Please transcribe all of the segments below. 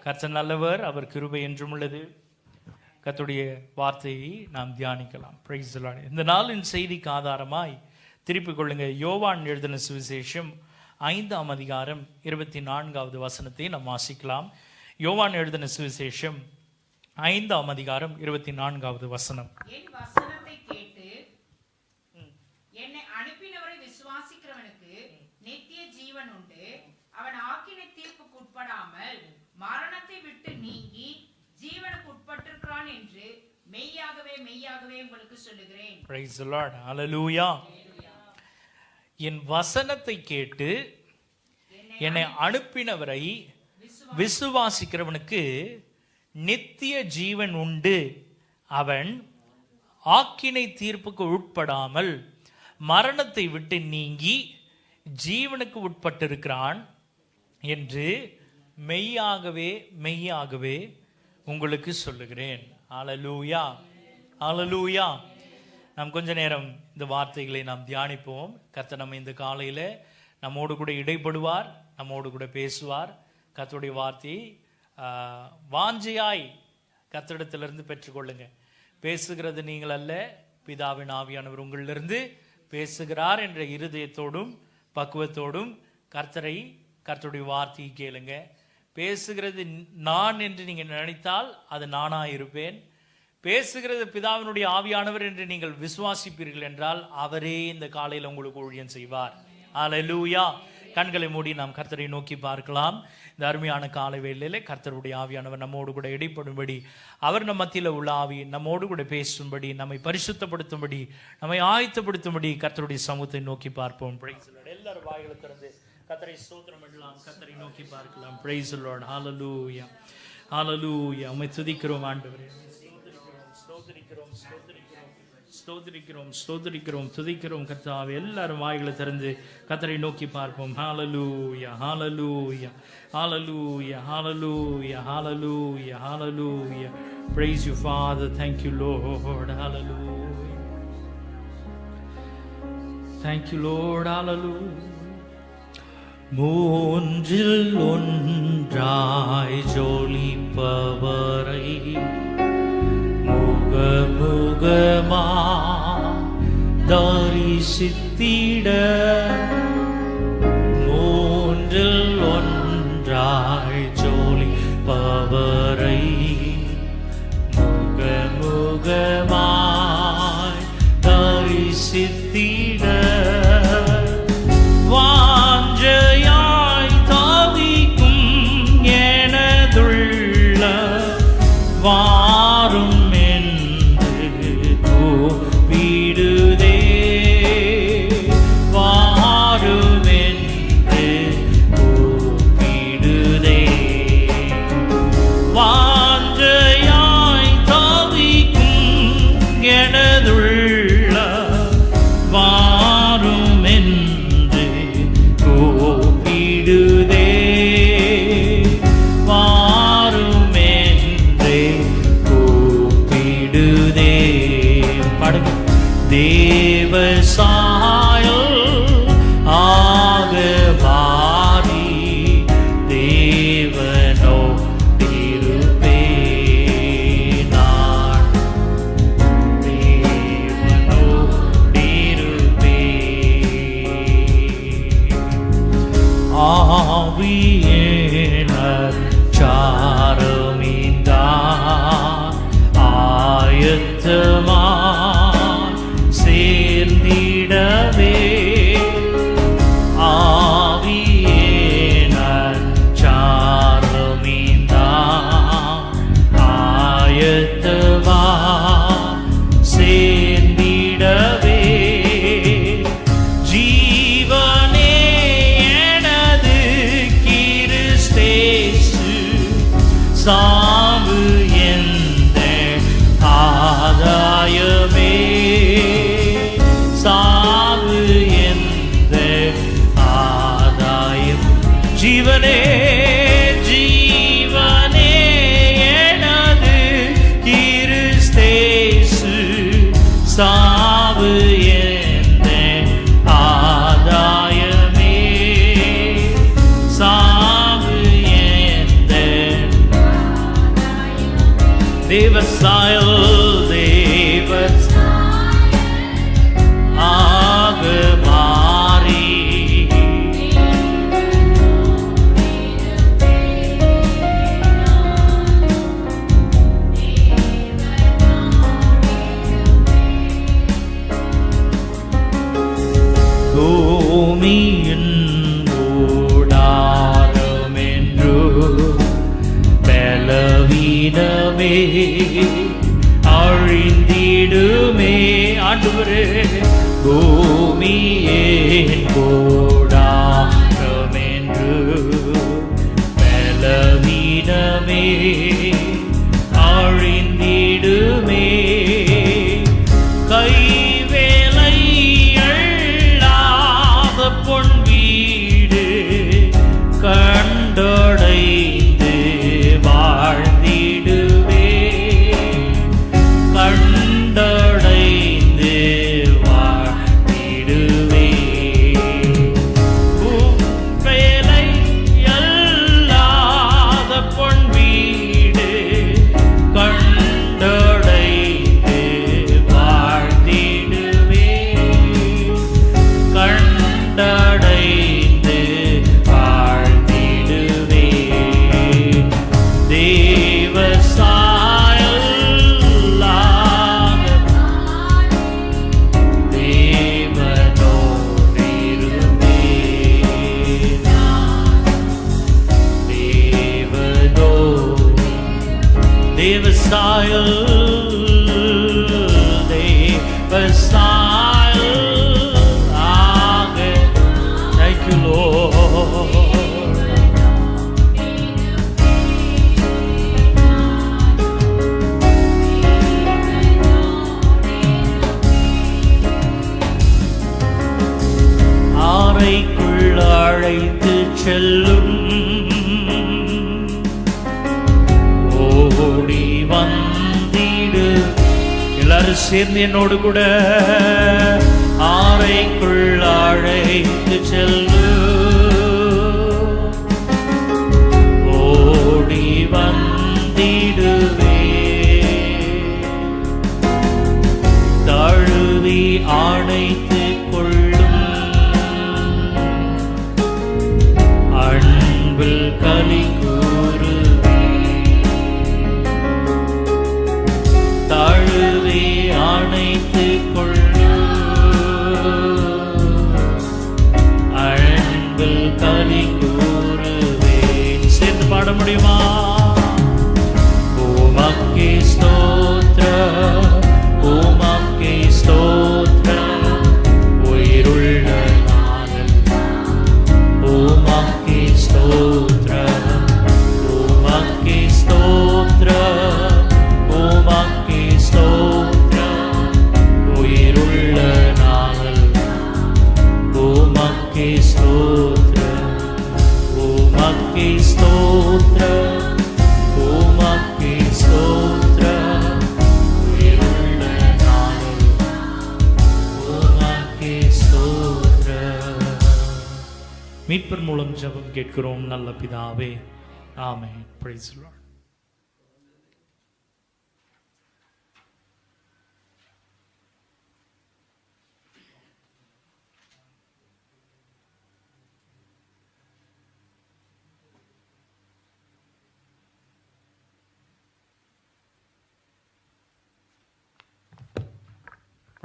கர்த்தர் நல்லவர், அவர் கிருபை என்றும் உள்ளது. கர்த்தருடைய வார்த்தையை நாம் தியானிக்கலாம். Price the Lord. இந்த நாளின் செய்திக்கு ஆதாரமாய் திருப்பிக் கொள்ளுங்க. யோவான் எழுதின சுவிசேஷம் 5ஆம் அதிகாரம் 24வது வசனத்தை நாம் வாசிக்கலாம். யோவான் எழுதின சுவிசேஷம் 5ஆம் அதிகாரம் 24வது வசனம். என் வசனத்தை கேட்டு என்னை அனுப்பினவரை விசுவாசிக்கிறவனுக்கு நித்திய ஜீவன் உண்டு. அவன் ஆக்கினை தீர்ப்புக்கு உட்படாமல் மரணத்தை விட்டு நீங்கி ஜீவனுக்கு உட்பட்டிருக்கிறான் என்று மெய்யாகவே மெய்யாகவே உங்களுக்கு சொல்லுகிறேன். Praise the Lord. Hallelujah. என் வசனத்தை கேட்டு என்னை அனுப்பினவரை விசுவாசிக்கிறவனுக்கு நித்திய ஜீவன் உண்டு. அவன் ஆக்கினை தீர்ப்புக்கு உட்படாமல் மரணத்தை விட்டு நீங்கி ஜீவனுக்கு உட்பட்டிருக்கிறான் என்று மெய்யாகவே மெய்யாகவே உங்களுக்கு சொல்லுகிறேன். ஹல்லேலூயா, ஹல்லேலூயா. நாம் கொஞ்ச நேரம் இந்த வார்த்தைகளை நாம் தியானிப்போம். கர்த்தர் நம்ம இந்த காலையில் நம்மோடு கூட இடைப்படுவார், நம்மோடு கூட பேசுவார். கர்த்தருடைய வார்த்தையை வாஞ்சையாய் கர்த்தரிடத்திலிருந்து பெற்றுக்கொள்ளுங்க. பேசுகிறது நீங்கள் அல்ல, பிதாவின் ஆவியானவர் உங்களிலிருந்து பேசுகிறார் என்ற இருதயத்தோடும் பக்குவத்தோடும் கர்த்தருடைய வார்த்தையை கேளுங்க. பேசுகிறது நான் என்று நீங்கள் நினைத்தால் அது நானாக இருப்பேன். பேசுகிறது பிதாவினுடைய ஆவியானவர் என்று நீங்கள் விசுவாசிப்பீர்கள் என்றால் அவரே இந்த காலையில் உங்களுக்கு ஊழியம் செய்வார். ஹல்லேலூயா. கண்களை மூடி நாம் கர்த்தரை நோக்கி பார்க்கலாம். இந்த அருமையான காலை வேளையிலே கர்த்தருடைய ஆவியானவர் நம்மோடு கூட இடைப்படும்படி, அவர் நம் மத்தியில் உள்ள ஆவி நம்மோடு கூட பேசும்படி, நம்மை பரிசுத்தப்படுத்தும்படி, நம்மை ஆயத்தப்படுத்தும்படி கர்த்தருடைய சமூகத்தை நோக்கி பார்ப்போம். எல்லாரும் வாய்களை திறந்து கர்த்தரை ஸ்தோத்திரம் பண்ணலாம், கர்த்தரை நோக்கி பார்க்கலாம். Praise the Lord. Hallelujah, hallelujah. உம்மை துதிக்கிறோம் ஆண்டவரே, ஸ்தோத்திரிக்கிறோம், துதிக்கிறோம் கர்த்தாவே. எல்லாரும் வாய்களை திறந்து கர்த்தரை நோக்கி பார்ப்போம். ஹல்லேலூயா, ஹல்லேலூயா, ஹல்லேலூயா, ஹல்லேலூயா, ஹல்லேலூயா, ஹல்லேலூயா. Praise you Father, thank you Lord, hallelujah. Thank you Lord, hallelujah. மூன்றில் ஒன்றாய் ஜொலிப்பவரை முகமுகமா தரிசித்திட, மூன்றில் ஒன்றாய் ஜொலிப்பவரை முகமுகமாய் தரிசித்திட, வாஞ்சையாய் தாவிக்கும் எனதுள்ள வாரும் என்று கூப்பிடுதே, வாரும் என்று கூப்பிடுதே. வாஞ்சையாய் தாவிக்கும் எனதுள்ள வாரும் என்று கூப்பிடுதே, வாரும் என்று கூப்பிடுதே. பாடுங்க. தேவ சாயல் ஆகவாதி தேவனோ திருப்பே, நான் தேவனோ திருப்பே. ஆவியேனர் சாரமிந்தார் ஆயத்தமா சேர்ந்திடவே, ஆவியேனர் சாரமிந்தார் ஆயத்தமா சேர்ந்திடவே, ஜீவனே எனது கிறிஸ்தேசு, சாவு எந்த ஆதாயமே, சாவு எந்த ஆதாயம், ஜீவனே ஜீவனே எனது கிறிஸ்தேசு, சாவு எந்த ஆதாயமே, சாவு எந்த தேவசாயல் ஆக மாறி பூமியின் ஊடாரம் என்று பலவீனமே அழிந்திடுமே. ஆண்டவரே, பூமியின் ஊடாரம் என்று பலவீனமே அழிந்திடுமே. பொன் வீடு கண்டடைந்து வாழ்ந்திடுவே, கண்டடைந்து வாழ்ந்திடுவே. வேலை அல்லாத பொன் வீடு கண்டடைந்து வாழ்ந்திடுவே, கண்டடைந்து வாழ்ந்திடுவே. தேவசாயல்லாத தேவனோடிருமே, தேவசாயல் ஆரைக்குள் அழைத்து செல்லும் ஓடி வந்திடு. எல்லாரும் சேர்ந்து என்னோடு கூட ஆரைக்குள் அழைத்து செல்லு, ஓடி வந்திடுவே. தழுவி அணைத்து கொள்ளும் அன்பில் கலி கூறுவே. தழுவி அணைத்து அன்பில் கலி கூறுவே. சேர்ந்து பாட முடியுமா? உமக்கே ஸ்தோத்திரம், உமக்கே ஸ்தோத்திரம், உயிருள்ள நாளெல்லாம் உமக்கே ஸ்தோத்திரம், உமக்கே ஸ்தோத்திரம், உமக்கே ஸ்தோத்திரம், உயிருள்ள நாளெல்லாம் உமக்கே ஸ்தோத்திரம், உமக்கே ஸ்தோத்திரம், உமக்கே ஸ்தோத்திரம், உயிருள்ள நாளெல்லாம் உமக்கே ஸ்தோத்திரம். மீட்பர் மூலம் ஜெபம் கேட்கிறோம் நல்ல பிதாவே, amen. Praise the Lord.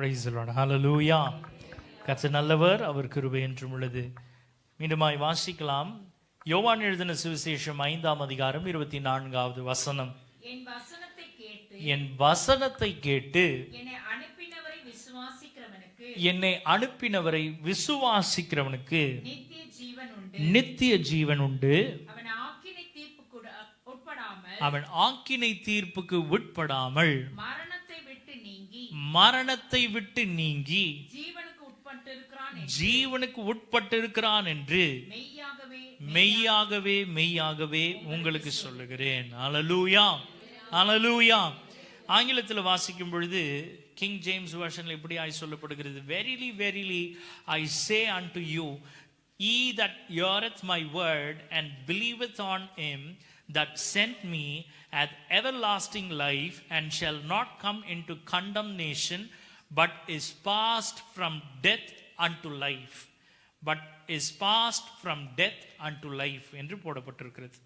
Praise the Lord. Hallelujah. கர்த்தர் நல்லவர், அவர் கிருபை என்றும் உள்ளது. மீண்டுமாய் வாசிக்கலாம். யோவான் எழுதின சுவிசேஷம் 5ஆம் அதிகாரம் 24வது வசனம். என் வசனத்தை கேட்டு என்னை அனுப்பினவரை விசுவாசிக்கிறவனுக்கு நித்திய ஜீவன் உண்டு, அவன் ஆக்கினை தீர்ப்புக்கு உட்படாமல் மரணத்தை விட்டு நீங்கி ஜீவனுக்கு உட்பட்டிருக்கிறான் என்று மெய்யாகவே மெய்யாகவே உங்களுக்கு சொல்லுகிறேன். அல்லேலூயா, அல்லேலூயா. ஆங்கிலத்தில் வாசிக்கும் பொழுது கிங் ஜேம்ஸ் வெர்ஷன்ல இப்படியாய் சொல்லப்படுகிறது, verily verily I say unto you, he that heareth my word and believeth on him that sent me hath everlasting life, and shall not come into condemnation, but is passed from death unto life. But is passed from death unto life என்று போடப்பட்டிருக்கிறது.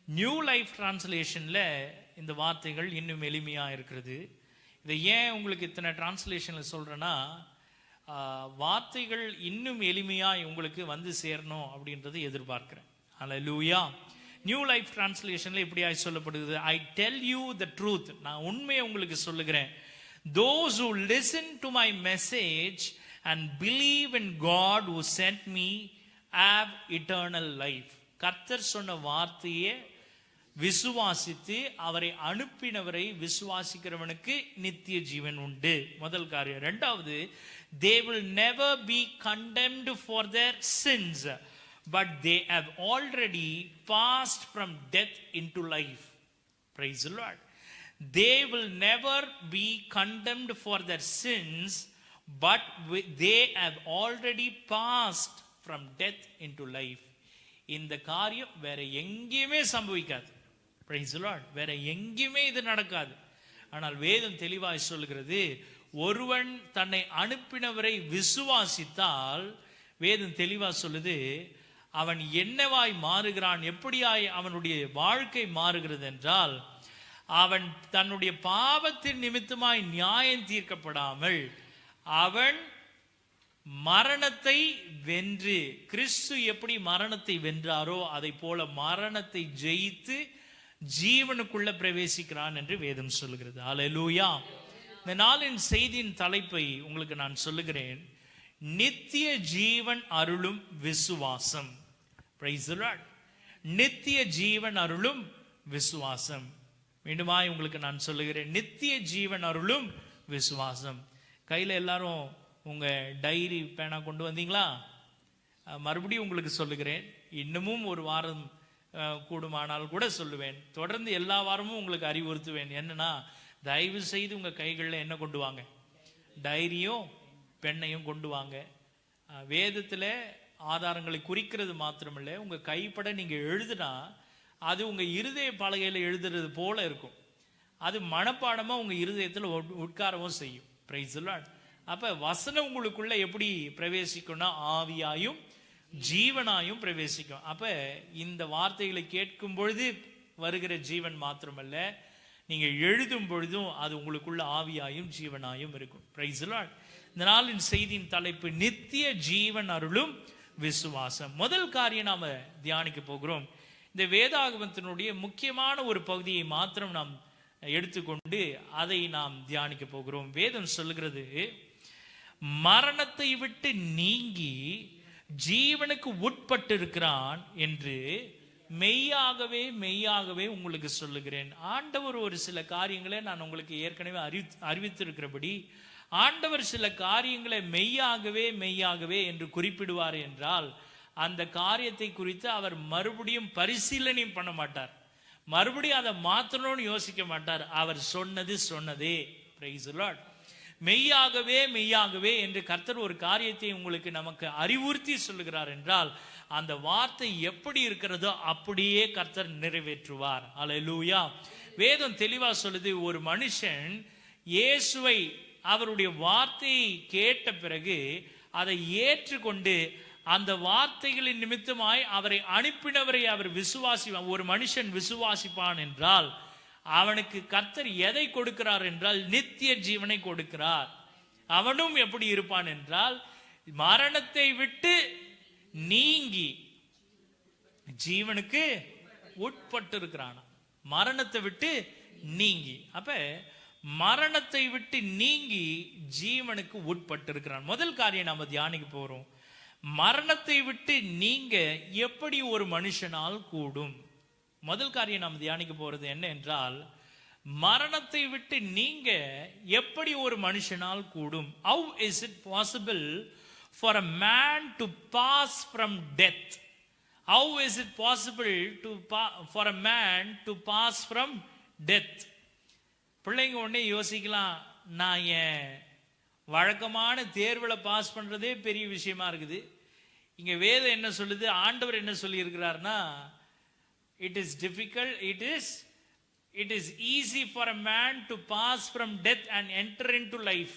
New life டிரான்ஸ்லேஷன்ல இந்த வார்த்தைகள் இன்னும் எளிமையா இருக்கிறது. இதை ஏன் உங்களுக்கு இத்தனை டிரான்ஸ்லேஷன்ல சொல்றேன்னா, வார்த்தைகள் இன்னும் எளிமையா உங்களுக்கு வந்து சேரணும் அப்படின்றதை எதிர்பார்க்கிறேன். அல்லேலூயா. நியூ லைஃப் டிரான்ஸ்லேஷன்ல இப்படியாய் சொல்லப்படுகிறது, I tell you the truth, நான் உண்மையை உங்களுக்கு சொல்லுகிறேன். those who listen to my message and believe in God who sent me have eternal life. கர்த்தர் சொன்ன வார்த்தையை விசுவாசித்து அவரை அனுப்பினவரை விசுவாசிக்கிறவனுக்கு நித்திய ஜீவன் உண்டு. முதல் காரியம். இரண்டாவது, they will never be condemned for their sins, but they have already passed from death into life. Praise the Lord. They will never be condemned for their sins, but they have already passed from death into life. இந்த காரியம் வேற எங்கேயுமே சம்பவிக்காது. Praise the Lord. வேற எங்கேயுமே இது நடக்காது. ஆனால் வேதம் தெளிவாய் சொல்கிறது, ஒருவன் தன்னை அனுப்பினவரை விசுவாசித்தால், வேதம் தெளிவா சொல்லுது, அவன் என்னவாய் மாறுகிறான், எப்படியாய் அவனுடைய வாழ்க்கை மாறுகிறது என்றால், அவன் தன்னுடைய பாவத்தின் நிமித்தமாய் நியாயம் தீர்க்கப்படாமல் அவன் மரணத்தை வென்று, கிறிஸ்து எப்படி மரணத்தை வென்றாரோ அதை போல மரணத்தை ஜெயித்து ஜீவனுக்குள்ள பிரவேசிக்கிறான் என்று வேதம் சொல்லுகிறது. அல்லேலூயா. இந்த நாளின் செய்தியின் தலைப்பை உங்களுக்கு நான் சொல்லுகிறேன், நித்திய ஜீவன் அருளும் விசுவாசம். Price the Lord. நித்திய ஜீவன் அருளும் விசுவாசம். மீண்டுமாய் உங்களுக்கு நான் சொல்லுகிறேன், நித்திய ஜீவன் அருளும் விசுவாசம். கையில் எல்லாரும் உங்க டைரி பேனா கொண்டு வந்தீங்களா? மறுபடியும் உங்களுக்கு சொல்லுகிறேன், இன்னமும் ஒரு வாரம் கூடுமானால் கூட சொல்லுவேன், தொடர்ந்து எல்லா வாரமும் உங்களுக்கு அறிவுறுத்துவேன். என்னன்னா, தயவு செய்து உங்க கைகளில் என்ன கொண்டு வாங்க, டைரியும் பெண்ணையும் கொண்டு வாங்க. வேதத்தில் ஆதாரங்களை குறிக்கிறது மாத்திரமில்லை, உங்க கைப்பட நீங்க எழுதுனா அது உங்க இருதய பலகையில் எழுதுறது போல இருக்கும். அது மனப்பாடமா உங்க இருதயத்தில் உட்காரவும் செய்யும். Price the Lord. அப்ப வசனம் உங்களுக்குள்ள எப்படி பிரவேசிக்கும்னா, ஆவியாயும் ஜீவனாயும் பிரவேசிக்கும். அப்ப இந்த வார்த்தைகளை கேட்கும் பொழுது வருகிற ஜீவன் மாத்திரமல்ல, நீங்க எழுதும் பொழுதும் அது உங்களுக்குள்ள ஆவியாயும் ஜீவனாயும் இருக்கும். Price the Lord. இந்த நாளின் செய்தியின் தலைப்பு நித்திய ஜீவன் அருளும் விசுவாசம். முதல் காரியம் நாம தியானிக்க போகிறோம். இந்த வேதாகமத்தினுடைய முக்கியமான ஒரு பகுதியை மாத்திரம் நாம் எடுத்துக்கொண்டு அதை நாம் தியானிக்க போகிறோம். வேதம் சொல்லுகிறது, மரணத்தை விட்டு நீங்கி ஜீவனுக்கு உட்பட்டு இருக்கிறான் என்று மெய்யாகவே மெய்யாகவே உங்களுக்கு சொல்லுகிறேன். ஆண்டவர் ஒரு சில காரியங்களை நான் உங்களுக்கு ஏற்கனவே அறிவித்திருக்கிறபடி, ஆண்டவர் சில காரியங்களை மெய்யாகவே மெய்யாகவே என்று குறிப்பிடுவார் என்றால், அந்த காரியத்தை குறித்து அவர் மறுபடியும் பரிசீலனையும் பண்ண மாட்டார், மறுபடியும் அதை மாற்றணும்னு யோசிக்க மாட்டார். அவர் சொன்னது சொன்னதே. Price the Lord. மெய்யாகவே மெய்யாகவே என்று கர்த்தர் ஒரு காரியத்தை உங்களுக்கு நமக்கு அறிவுறுத்தி சொல்லுகிறார் என்றால், அந்த வார்த்தை எப்படி இருக்கிறதோ அப்படியே கர்த்தர் நிறைவேற்றுவார். அல்லேலூயா. வேதம் தெளிவா சொல்லுது, ஒரு மனுஷன் இயேசுவை அவருடைய வார்த்தையை கேட்ட பிறகு அதை ஏற்றுக்கொண்டு அந்த வார்த்தைகளின் நிமித்தமாய் அவரை அனுப்பினவரை அவர் விசுவாசிப்பான். ஒரு மனுஷன் விசுவாசிப்பான் என்றால் அவனுக்கு கர்த்தர் எதை கொடுக்கிறார் என்றால் நித்திய ஜீவனை கொடுக்கிறார். அவனும் எப்படி இருப்பான் என்றால், மரணத்தை விட்டு நீங்கி ஜீவனுக்கு உட்பட்டு இருக்கிறான். மரணத்தை விட்டு நீங்கி, அப்ப மரணத்தை விட்டு நீங்கி ஜீவனுக்கு உட்பட்டு இருக்கிறான். முதல் காரியம் நாம தியானிக்க போறோம், மரணத்தை விட்டு நீங்க எப்படி ஒரு மனுஷனால் கூடும். முதல் காரியம் நாம் தியானிக்க போறது என்ன என்றால், மரணத்தை விட்டு நீங்க எப்படி ஒரு மனுஷனால் கூடும். How is it possible for a man to pass from death? How is it possible for a man to pass from death? பிள்ளைங்க உடனே யோசிக்கலாம், நான் என் வழக்கமான தேர்வில் பாஸ் பண்றதே பெரிய விஷயமா இருக்குது. இங்க வேதம் என்ன சொல்லுது, ஆண்டவர் என்ன சொல்லி இருக்கிறார்னா, it is difficult, it is easy for a man to pass from death and enter into life.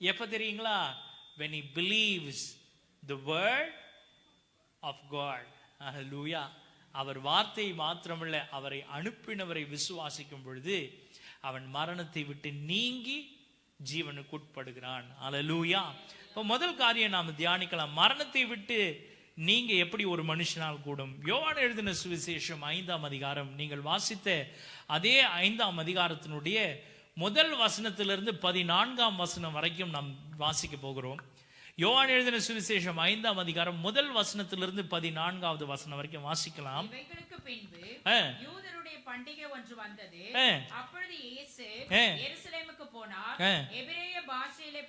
எப்ப தெரியுங்களா? when he believes the word of God. Hallelujah. அவர் வார்த்தையை மாத்திரமல்ல, அவரை அனுப்பினவரை விசுவாசிக்கும் பொழுது அவன் மரணத்தை விட்டு நீங்கி ஜீவனுக்கு உட்படுகிறான். ஹல்லேலூயா. இப்போ முதல் காரியம் நாம் தியானிக்கலாம், மரணத்தை விட்டு நீங்க எப்படி ஒரு மனுஷனால் கூடும். யோவான் எழுதின சுவிசேஷம் 5ஆம் அதிகாரம், நீங்கள் வாசித்த அதே 5ஆம் அதிகாரத்தினுடைய முதல் வசனத்திலிருந்து 14ஆம் வசனம் வரைக்கும் நாம் வாசிக்க போகிறோம். யோவான் எழுதின சுவிசேஷம் 5ஆம் அதிகாரம் முதல் வசனத்திலிருந்து 14வது வசனம் வரைக்கும் வாசிக்கலாம். இவைகளுக்கு பின்பு யூதருடைய பண்டிகை ஒன்று வந்தது. அப்பொழுது இயேசு எருசலேமுக்கு போனார். எபிரேய பாஷையிலே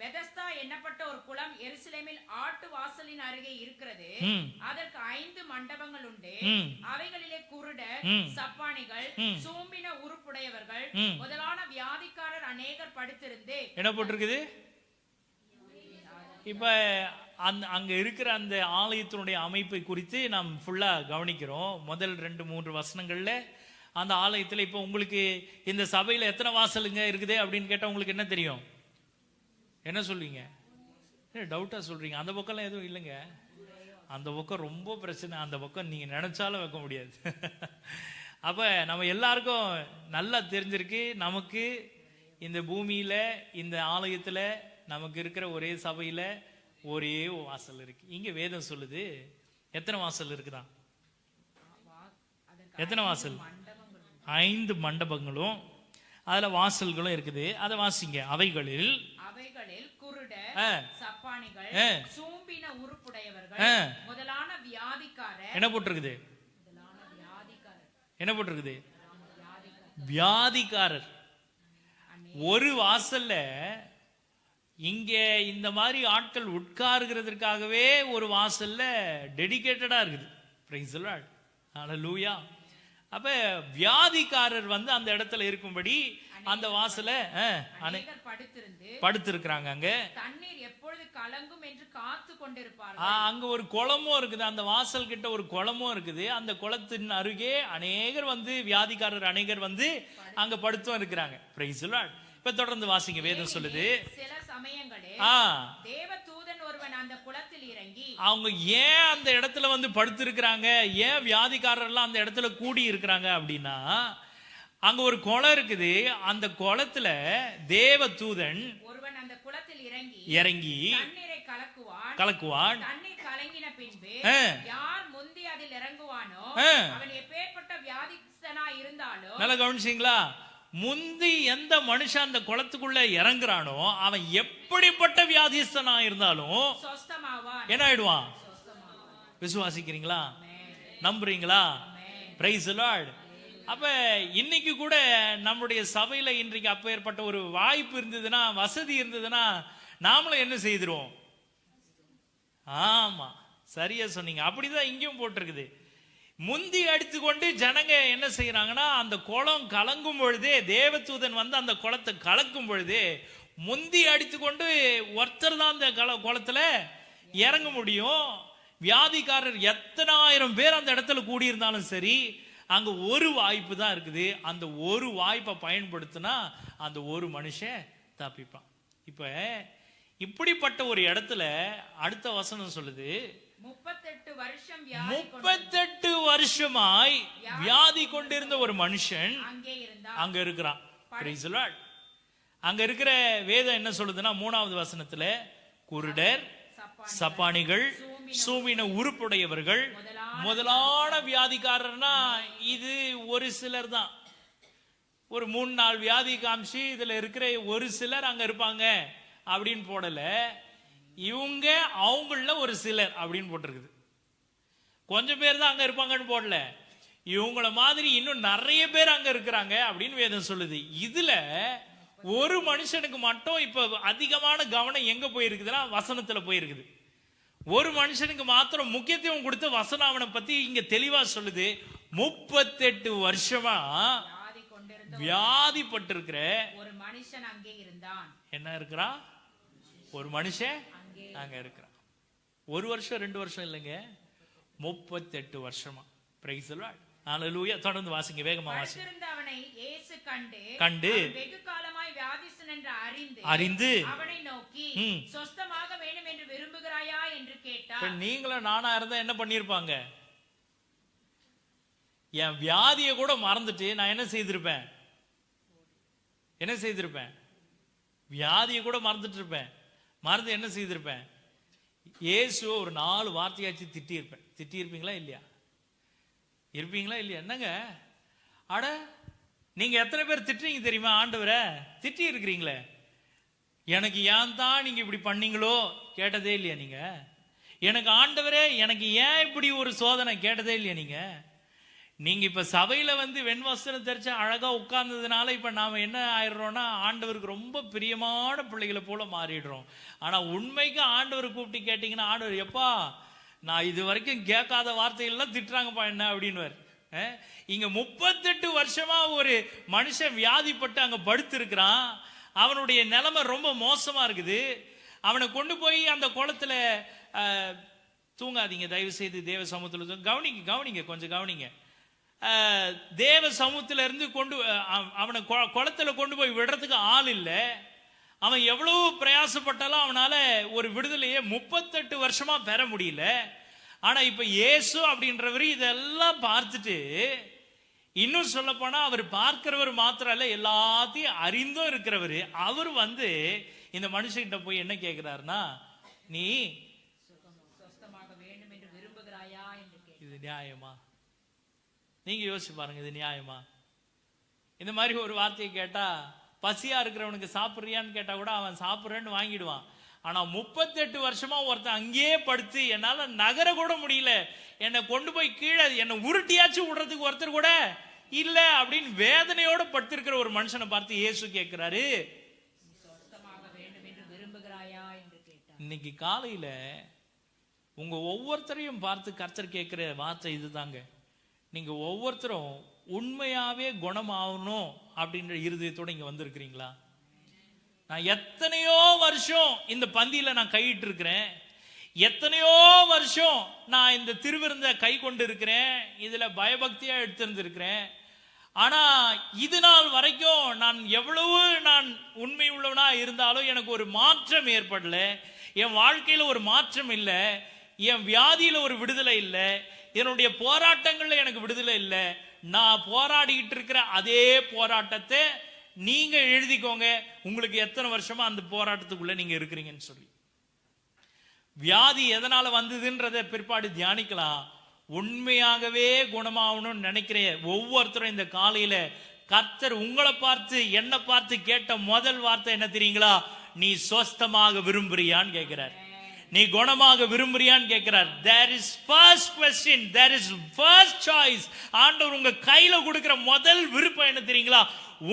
பெதஸ்தா என்னப்பட்ட ஒரு குளம் எருசலேமில் ஆட்டு வாசலின் அருகே இருக்கிறது. அதற்கு 5 மண்டபங்கள் உண்டு. அவைகளிலே குருடர், சப்பானிகள், சூம்பின உறுப்புடையவர்கள் முதலான வியாதிக்காரர் அநேகர் படுத்திருந்து. என்ன போட்டிருக்குது? இப்ப அங்க இருக்கிற அந்த ஆலயத்தினுடைய அமைப்பை குறித்து நாம் ஃபுல்லா கவனிக்கிறோம். முதல் 2-3 வசனங்கள்ல அந்த ஆலயத்துல இப்ப உங்களுக்கு இந்த சபையில எத்தனை வாசலுங்க இருக்குது அப்படின்னு கேட்டா உங்களுக்கு என்ன தெரியும்? என்ன சொல்வீங்க? டவுட்டா சொல்றீங்க? அந்த பக்கம்லாம் எதுவும் இல்லைங்க. அந்த பக்கம் ரொம்ப பிரச்சனை. அந்த பக்கம் நீங்க நினைச்சாலும் வைக்க முடியாது. அப்ப நம்ம எல்லாருக்கும் நல்லா தெரிஞ்சிருக்கு, நமக்கு இந்த பூமியில இந்த ஆலயத்துல நமக்கு இருக்கிற ஒரே சபையில ஒரே வாசல் இருக்கு. இங்க வேதம் சொல்லுது எத்தனை வாசல் இருக்குதான்? எத்தனை வாசல்? 5 மண்டபங்களும் அதுல வாசல்களும் இருக்குது. அதை வாசிங்க. அவைகளில் குருடர், சப்பானிகள், சூம்பின உறுப்புடையவர்கள் முதலான வியாதிக்காரர். என்ன போட்டிருக்குது? என்ன போட்டிருக்குது? வியாதிக்காரர். ஒரு வாசல்ல இங்க இந்த மாதிரி ஆட்கள் உட்காருகிறதுக்காகவே ஒரு வாசல்ல டெடிகேட்டடா இருக்குது. Praise the Lord. ஹல்லேலூயா. அப்ப வியாதிக்காரர் வந்து அந்த இடத்துல இருக்கும்படி அந்த வாசல படுத்திருக்கிறாங்க. அங்க தண்ணீர் எப்பொழுது கலங்கும் என்று காத்து கொண்டிருப்பார்கள். அங்க ஒரு குளமும் இருக்குது. அந்த வாசல் கிட்ட ஒரு குளமும் இருக்குது. அந்த குளத்தின் அருகே அநேகர் வந்து வியாதிக்காரர் அநேகர் வந்து அங்க படுத்தும் இருக்கிறாங்க. Price the Lord. இப்ப தொடர்ந்து வாசிங்க. வேதம் சொல்லுது சில சமயங்களில் தேவதூதன் ஒருவன் அந்த குளத்தில் இறங்கி. அவங்க ஏன் அந்த இடத்துல வந்து படுத்து இருக்கிறாங்க, ஏன் வியாதிக்காரர் எல்லாம் அந்த இடத்துல கூடி இருக்கிறாங்க அப்படின்னா, அங்க ஒரு குளம் இருக்குது. அந்த குளத்துல தேவதூதன் ஒருவன் அந்த குளத்தில் இறங்கி தண்ணீரை கலக்குவான். தண்ணீர் கலங்கின பின்பு யார் முந்தி அதில் இறங்குவானோ அவன் எப்பேற்பட்ட வியாதிஸ்தனா இருந்தாலும். நல்லா கவனிச்சீங்களா? முந்தி எந்த மனுஷன் அந்த குளத்துக்குள்ள இறங்குறானோ அவன் எப்படிப்பட்ட வியாதிஸ்தனா இருந்தாலும் என்ன ஆயிடுவான்? விசுவாசிக்கிறீங்களா? நம்புறீங்களா? Price the Lord. அப்ப இன்னைக்கு கூட நம்முடைய சபையில இன்றைக்கு அப்பேற்பட்ட ஒரு வாய்ப்பு இருந்ததுன்னா, வசதி இருந்ததுன்னா நாமளும் என்ன செய்திருவோம்? ஆமா, சரியா சொன்னீங்க. அப்படிதான் இங்கேயும் போட்டிருக்குது. முந்தி அடித்துக்கொண்டு ஜனங்க என்ன செய்யறாங்கன்னா, அந்த குளம் கலங்கும் பொழுதே தேவதூதன் வந்து அந்த குளத்தை கலக்கும் பொழுதே முந்தி அடித்துக்கொண்டு ஒருத்தர் தான் அந்த குளத்துல இறங்க முடியும். வியாதிக்காரர் எத்தனை ஆயிரம் பேர் அந்த இடத்துல கூடியிருந்தாலும் சரி, அங்க ஒரு வாய்ப்பு தான் இருக்குது. அந்த ஒரு வாய்ப்பை பயன்படுத்தினா அந்த ஒரு மனுஷன் தப்பிப்பான். இப்ப இப்படிப்பட்ட ஒரு இடத்துல அடுத்த வசனம் சொல்லுது, 38 வருஷமாய் வியாதி கொண்டிருந்த ஒரு மனுஷன் அங்க இருக்கிறான். அங்க இருக்கிற வேதம் என்ன சொல்லுதுன்னா, 3வது வசனத்துல குருடர், சப்பானிகள், சூம்பின உறுப்புடையவர்கள் முதலான வியாதிக்காரர்னா இது ஒரு சிலர் தான். ஒரு 3-4 வியாதி காமிச்சு இதுல இருக்கிற ஒரு சிலர் அங்க இருப்பாங்க அப்படின்னு போடல. இவங்க அவங்கள ஒரு சிலர் அப்படின்னு போட்டிருக்குது. கொஞ்சம் பேர் தான் அங்க இருப்பாங்கன்னு போடல. இவங்கள மாதிரி இன்னும் நிறைய பேர் அங்க இருக்கிறாங்க அப்படின்னு வேதம் சொல்லுது. இதுல ஒரு மனுஷனுக்கு மட்டும் இப்ப அதிகமான கவனம் எங்க போயிருக்குதுன்னா வசனத்துல போயிருக்குது. ஒரு மனுஷனுக்கு மாத்திரம் முக்கியத்துவம் கொடுத்து வசனம் அவனை பத்தி இங்க தெளிவா சொல்லுது. 38 வருஷமா வியாதிப்பட்டிருக்கிற ஒரு மனுஷன் அங்கே இருந்தான். என்ன இருக்கிறான்? ஒரு மனுஷன் அங்க இருக்கிறான். 1 வருஷம் 2 வருஷம் இல்லைங்க, 38 வருஷமா. Praise the Lord. ஹalleluya. தொடர்ந்து வாசிங்க, வேகமா வாசிங்க. அவனை இயேசு கண்டு வெகு காலமாய் வியாதிஸ்தன் என்று அறிந்து அவனை நோக்கி சொஸ்தமாக வேண்டும் என்று விரும்புகிறாயா என்று கேட்டார். இப்ப நீங்களும் நானா இருந்தா என்ன பண்ணிருப்பாங்க? என் வியாதியை கூட மறந்துட்டு நான் என்ன செய்திருப்பேன்? வியாதியை கூட மறந்துட்டு இருப்பேன். மறந்து என்ன செய்திருப்பேன்? இயேசுவை ஒரு 4 வார்த்தையாச்சு திட்டியிருப்பேன். திட்டியிருப்பீங்களா இல்லையா? இருப்பீங்களா இல்லையா? என்னங்க அட, நீங்க எத்தனை பேர் திட்டுறீங்க தெரியுமா? ஆண்டவரை திட்டி இருக்கிறீங்களே. எனக்கு ஏன் தான் நீங்க இப்படி பண்ணீங்களோ கேட்டதே இல்லையா நீங்க? எனக்கு ஆண்டவரே எனக்கு ஏன் இப்படி ஒரு சோதனை கேட்டதே இல்லையா நீங்க? நீங்க இப்ப சபையில வந்து வெண்வஸ்திரம் தெரிச்சு அழகா உட்கார்ந்ததுனால இப்ப நாம என்ன ஆயிடுறோம்னா, ஆண்டவருக்கு ரொம்ப பிரியமான பிள்ளைகளை போல மாறிடுறோம். ஆனா உண்மைக்கு ஆண்டவர் கூப்பிட்டு கேட்டீங்கன்னா, ஆண்டவர் எப்பா நான் இது வரைக்கும் கேட்காத வார்த்தைகள்லாம் திட்டுறாங்கப்பா என்ன அப்படின்னு. இங்க 38 வருஷமா ஒரு மனுஷன் வியாதிப்பட்டு அங்க படுத்து இருக்கிறான். அவனுடைய நிலைமை ரொம்ப மோசமா இருக்குது. அவனை கொண்டு போய் அந்த குளத்துல தூங்காதீங்க தயவு செய்து, தேவ சமூகத்துல கவனிங்க கொஞ்சம் கவனிங்க. தேவ சமூகத்துல இருந்து அவனை குளத்துல கொண்டு போய் விடுறதுக்கு ஆள் இல்லை. அவன் எவ்வளவு பிரயாசப்பட்டாலும் அவனால ஒரு விடுதலையே 38 வருஷமா பெற முடியல. ஆனா இப்ப இயேசு அப்படின்றவர் இதெல்லாம் பார்த்துட்டு, இன்னும் சொல்ல போனா அவர் பார்க்கிறவர் மாத்திரம் இல்ல, எல்லாத்தையும் அறிந்தும் இருக்கிறவர். அவர் வந்து இந்த மனுஷன்கிட்ட போய் என்ன கேட்கிறாருன்னா, நீ சொஸ்தமாக வேண்டும் என்று விரும்புகிறாயா என்று கேட்டார். இது நியாயமா? நீங்க யோசிச்சு பாருங்க, இது நியாயமா? இந்த மாதிரி ஒரு வார்த்தையை கேட்டா, பசியா இருக்கிறவனுக்கு சாப்பிடுறியான்னு கேட்டா கூட அவன் சாப்பிடுறேன்னு வாங்கிடுவான். ஆனா 38 வருஷமா ஒருத்தன் அங்கேயே படுத்து என்னால நகர கூட முடியல, என்னை கொண்டு போய் கீழே என்னை உருட்டியாச்சு விடுறதுக்கு ஒருத்தர் கூட இல்ல அப்படின்னு வேதனையோட படுத்திருக்கிற ஒரு மனுஷனை பார்த்து இயேசு கேட்கிறாரு, சொஸ்தமாக வேண்டும் என்று விரும்புகிறாயா என்று கேட்டார். இன்னைக்கு காலையில உங்க ஒவ்வொருத்தரையும் பார்த்து கர்த்தர் கேட்கிற வார்த்தை இதுதாங்க. நீங்க ஒவ்வொருத்தரும் உண்மையாவே குணமாகணும் அப்படின்ற இருதயத்தோட இங்க வந்திருக்கிறீங்களா? நான் எத்தனையோ வருஷம் இந்த பந்தியில நான் கையிட்டு இருக்கிறேன், எத்தனையோ வருஷம் நான் இந்த திருவிருந்த கை கொண்டு இருக்கிறேன், இதுல பயபக்தியா எடுத்திருந்திருக்கிறேன். ஆனா இது நாள் வரைக்கும் நான் எவ்வளவு உண்மை உள்ளவனா இருந்தாலும் எனக்கு ஒரு மாற்றம் ஏற்படல. என் வாழ்க்கையில ஒரு மாற்றம் இல்லை, என் வியாதியில ஒரு விடுதலை இல்லை, என்னுடைய போராட்டங்கள்ல எனக்கு விடுதலை இல்லை. நான் போராடிக்கிட்டு இருக்கிற அதே போராட்டத்தை நீங்க எழுதிக்கோங்க, உங்களுக்கு எத்தனை வருஷமா அந்த போராட்டத்துக்குள்ள நீங்க இருக்கிறீங்கன்னு சொல்லி. வியாதி எதனால வந்ததுன்றத பிற்பாடு தியானிக்கலாம். உண்மையாகவே குணமாகணும்னு நினைக்கிற ஒவ்வொருத்தரும் இந்த காலையில கர்த்தர் உங்களை பார்த்து என்ன பார்த்து கேட்ட முதல் வார்த்தை என்ன தெரியுங்களா? நீ சொஸ்தமாக விரும்புறியான்னு கேட்கிறார். நீ குணமாக விரும்புறியான்னு கேட்கிறார். There is first question, there is first choice. ஆண்டவர் உங்க கையில கொடுக்கிற முதல் விருப்பம் என்ன தெரியுங்களா?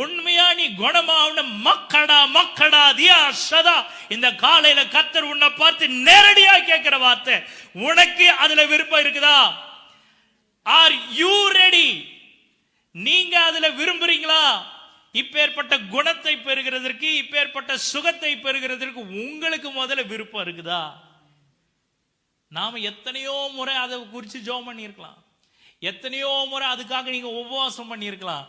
உண்மையா நீ குணமாகணும். மக்கடா தியா சதா. இந்த காலையில கர்த்தர் உன்னை பார்த்து நேரடியா கேட்கிற வார்த்தை, உனக்கு அதுல விருப்பம் இருக்குதா? Are you ready? நீங்க அதுல விரும்புறீங்களா? இப்பேற்பட்ட குணத்தை பெறுகிறதற்கு, இப்பேற்பட்ட சுகத்தை பெறுகிறதற்கு உங்களுக்கு முதல்ல விருப்பம் இருக்குதா? நாம எத்தனையோ முறை அதை குறித்து ஜெபம் பண்ணியிருக்கலாம், எத்தனையோ முறை அதுக்காக நீங்க உபவாசம் பண்ணியிருக்கலாம்,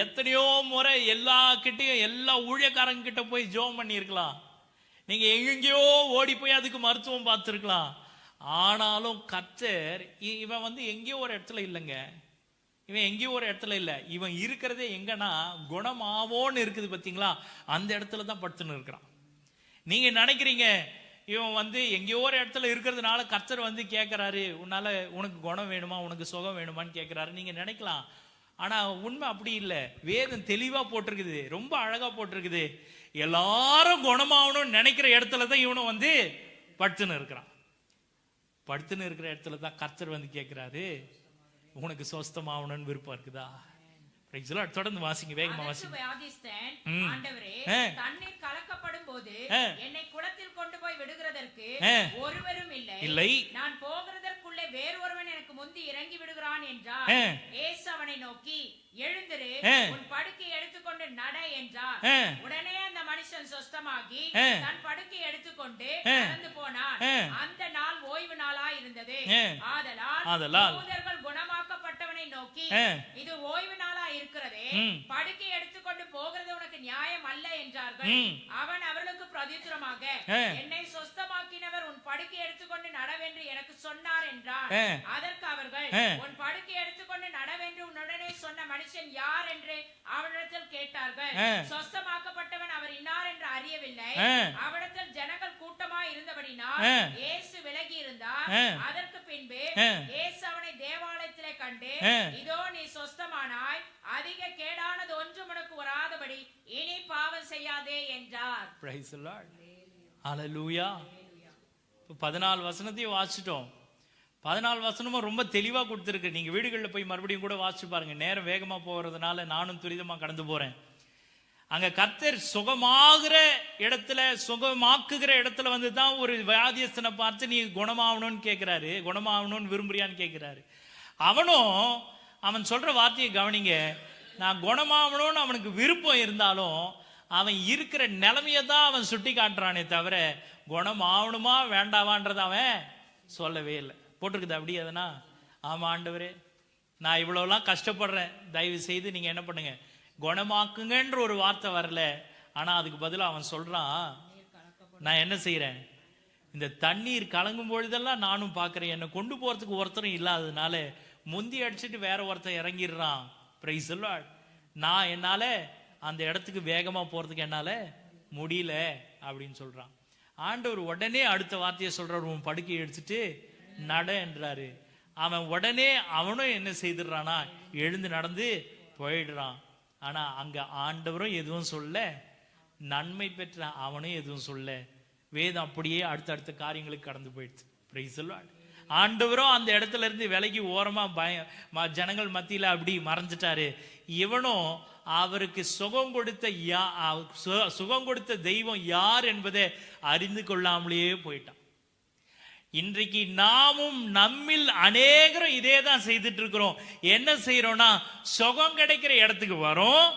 எத்தனையோ முறை எல்லா கிட்டையும் எல்லா ஊழியக்காரங்க கிட்ட போய் ஜெபம் பண்ணியிருக்கலாம், நீங்க எங்கெங்கயோ ஓடி போய் அதுக்கு மருத்துவம் பார்த்துருக்கலாம். ஆனாலும் கர்த்தர் இவன் வந்து எங்கேயோ ஒரு இடத்துல இல்லைங்க, இவன் எங்கேயோ ஒரு இடத்துல இல்லை, இவன் இருக்கிறதே எங்கன்னா குணமாவோன்னு இருக்குது பார்த்தீங்களா, அந்த இடத்துல தான் படுத்துன்னு இருக்கிறான். நீங்க நினைக்கிறீங்க இவன் வந்து எங்கேயோ ஒரு இடத்துல இருக்கிறதுனால கர்த்தர் வந்து கேட்கிறாரு, உனக்கு குணம் வேணுமா, உனக்கு சுகம் வேணுமான்னு கேட்கிறாரு நீங்க நினைக்கலாம். ஆனா உண்மை அப்படி இல்லை. வேதம் தெளிவா போட்டிருக்குது, ரொம்ப அழகா போட்டிருக்குது. எல்லாரும் குணமாகணும்னு நினைக்கிற இடத்துல தான் இவனை வந்து படுத்துன்னு இருக்கிறான். படுத்துன்னு இருக்கிற இடத்துல தான் கர்த்தர் வந்து கேட்கிறாரு, உனக்கு சொஸ்தமாகணும்னு விருப்பம் இருக்குதா? Praise the Lord. தொடர்ந்து வாசிங்க, வேகமா அதற்கு வாசிங்க. வியாதிஸ்தன், ஆண்டவரே, தண்ணீர் கலக்கப்படும் போது என்னை குளத்தில் கொண்டு போய் விடுகிறதற்கு ஒருவரும் இல்லை, நான் போகிறதற்குள்ளே வேறொருவன் எனக்கு முந்தி இறங்கி விடுகிறான் என்றார். இயேசு அவனை நோக்கி, எழுந்திரு, உன் படுக்கை எடுத்துக்கொண்டு நட என்றார். உடனே அந்த மனுஷன் சொஸ்தமாகி தன் படுக்கை எடுத்துக்கொண்டு நடந்து போனான். அந்த நாள் ஓய்வு நாளாய் இருந்தது. ஆதலால் யூதர்கள் குணமாக்கப்பட்டவனை நோக்கி, இது ஓய்வு நாளா இருக்கிறதே, படுக்கை எடுத்துக்கொண்டு போகிறது உனக்கு நியாயம் அல்ல என்றார்கள். அவன் அவர்களுக்கு பிரதியுத்தரமாக, என்னை சொஸ்தமாக்கினவர் உன் படுக்கை எடுத்துக்கொண்டு நடவென்று எனக்கு சொன்னார் என்றார். அதற்கு அவர்கள், உன் படுக்கை எடுத்துக்கொண்டு நடவென்று உன்னுடனே சொன்ன மனுஷன் யார் என்று அவனிடத்தில் கேட்டார்கள். சொஸ்தமாக்கப்பட்டவன் அவர் இன்னார் என்று அறியவில்லை. அவனிடத்தில் ஜனங்கள் கூட்டமாய் இருந்தபடினால் இயேசு விலகி இருந்தார். அதற்கு பின்பு இயேசு அவனை தேவாலயத்திலே கண்டு, இதோ நீ சொஸ்தமானாய், அதிக கேடானது ஒன்றும் உனக்கு வராதபடி இனி பாவம் செய்யாதே என்றார். Praise the Lord. Hallelujah. 14 வசனத்தையும் வாசிச்சிட்டோம். 14 வசனமும் ரொம்ப தெளிவா கொடுத்திருக்கு. நீங்க வீடுகளில் போய் மறுபடியும் கூட வாசிச்சு பாருங்க. நேரம் வேகமா போறதுனால நானும் துரிதமா கடந்து போறேன். அங்க கர்த்தர் சுகமாகிற இடத்துல, சுகமாக்குகிற இடத்துல வந்து தான் ஒரு வியாதியஸ்தனை பார்த்து நீ குணமாகணும்னு கேட்கிறாரு, குணமாகணும்னு விரும்புறியான்னு கேட்கிறாரு. அவன் சொல்ற வார்த்தையை கவனிங்க. நான் குணமாகணும்னு அவனுக்கு விருப்பம் இருந்தாலும் அவன் இருக்கிற நிலைமையை தான் அவன் சுட்டி காட்டுறானே தவிர குணமாகணுமா வேண்டாவான்றத அவன் சொல்லவே இல்லை. போட்டிருக்குது அப்படி எதனா? ஆமா ஆண்டவரே, நான் இவ்வளவுலாம் கஷ்டப்படுறேன், தயவு செய்து நீங்க என்ன பண்ணுங்க, குணமாக்குங்கன்ற ஒரு வார்த்தை வரல. ஆனா அதுக்கு பதிலாக அவன் சொல்றான், நான் என்ன செய்யறேன், இந்த தண்ணீர் கலங்கும் பொழுதெல்லாம் நானும் பார்க்கிறேன், என்னை கொண்டு போறதுக்கு ஒருத்தரும் இல்லாததுனால முந்தி அடிச்சுட்டு வேற ஒருத்தர் இறங்கிடுறான். Price the Lord. நான் என்னால அந்த இடத்துக்கு வேகமா போறதுக்கு என்னால முடியல அப்படின்னு சொல்றான். ஆண்டவர் உடனே அடுத்த வார்த்தையை சொல்றாரு, உன் படுக்கையை எடுத்துட்டு நட என்றாரு. அவன் உடனே அவனும் என்ன செய்துடுறானா, எழுந்து நடந்து போயிடுறான். ஆனா அங்க ஆண்டவரும் எதுவும் சொல்ல, நன்மை பெற்ற அவனும் எதுவும் சொல்ல. வேதம் அப்படியே அடுத்த காரியங்களுக்கு கடந்து போயிடுச்சு. Price the Lord. ஆண்டவரும் அந்த இடத்துல இருந்து விலகி ஓரமா ஜனங்கள் மத்தியில அப்படி மறைஞ்சிட்டாரு. இவனும் அவருக்கு சுகம் கொடுத்த தெய்வம் யார் என்பதை அறிந்து கொள்ளாமலேயே போயிட்டான். இன்றைக்கு நாமும் நம்மில் அநேகரும் இதே தான் செய்துட்டு இருக்கிறோம். என்ன செய்யறோம்னா, சுகம் கிடைக்கிற இடத்துக்கு வரோம்,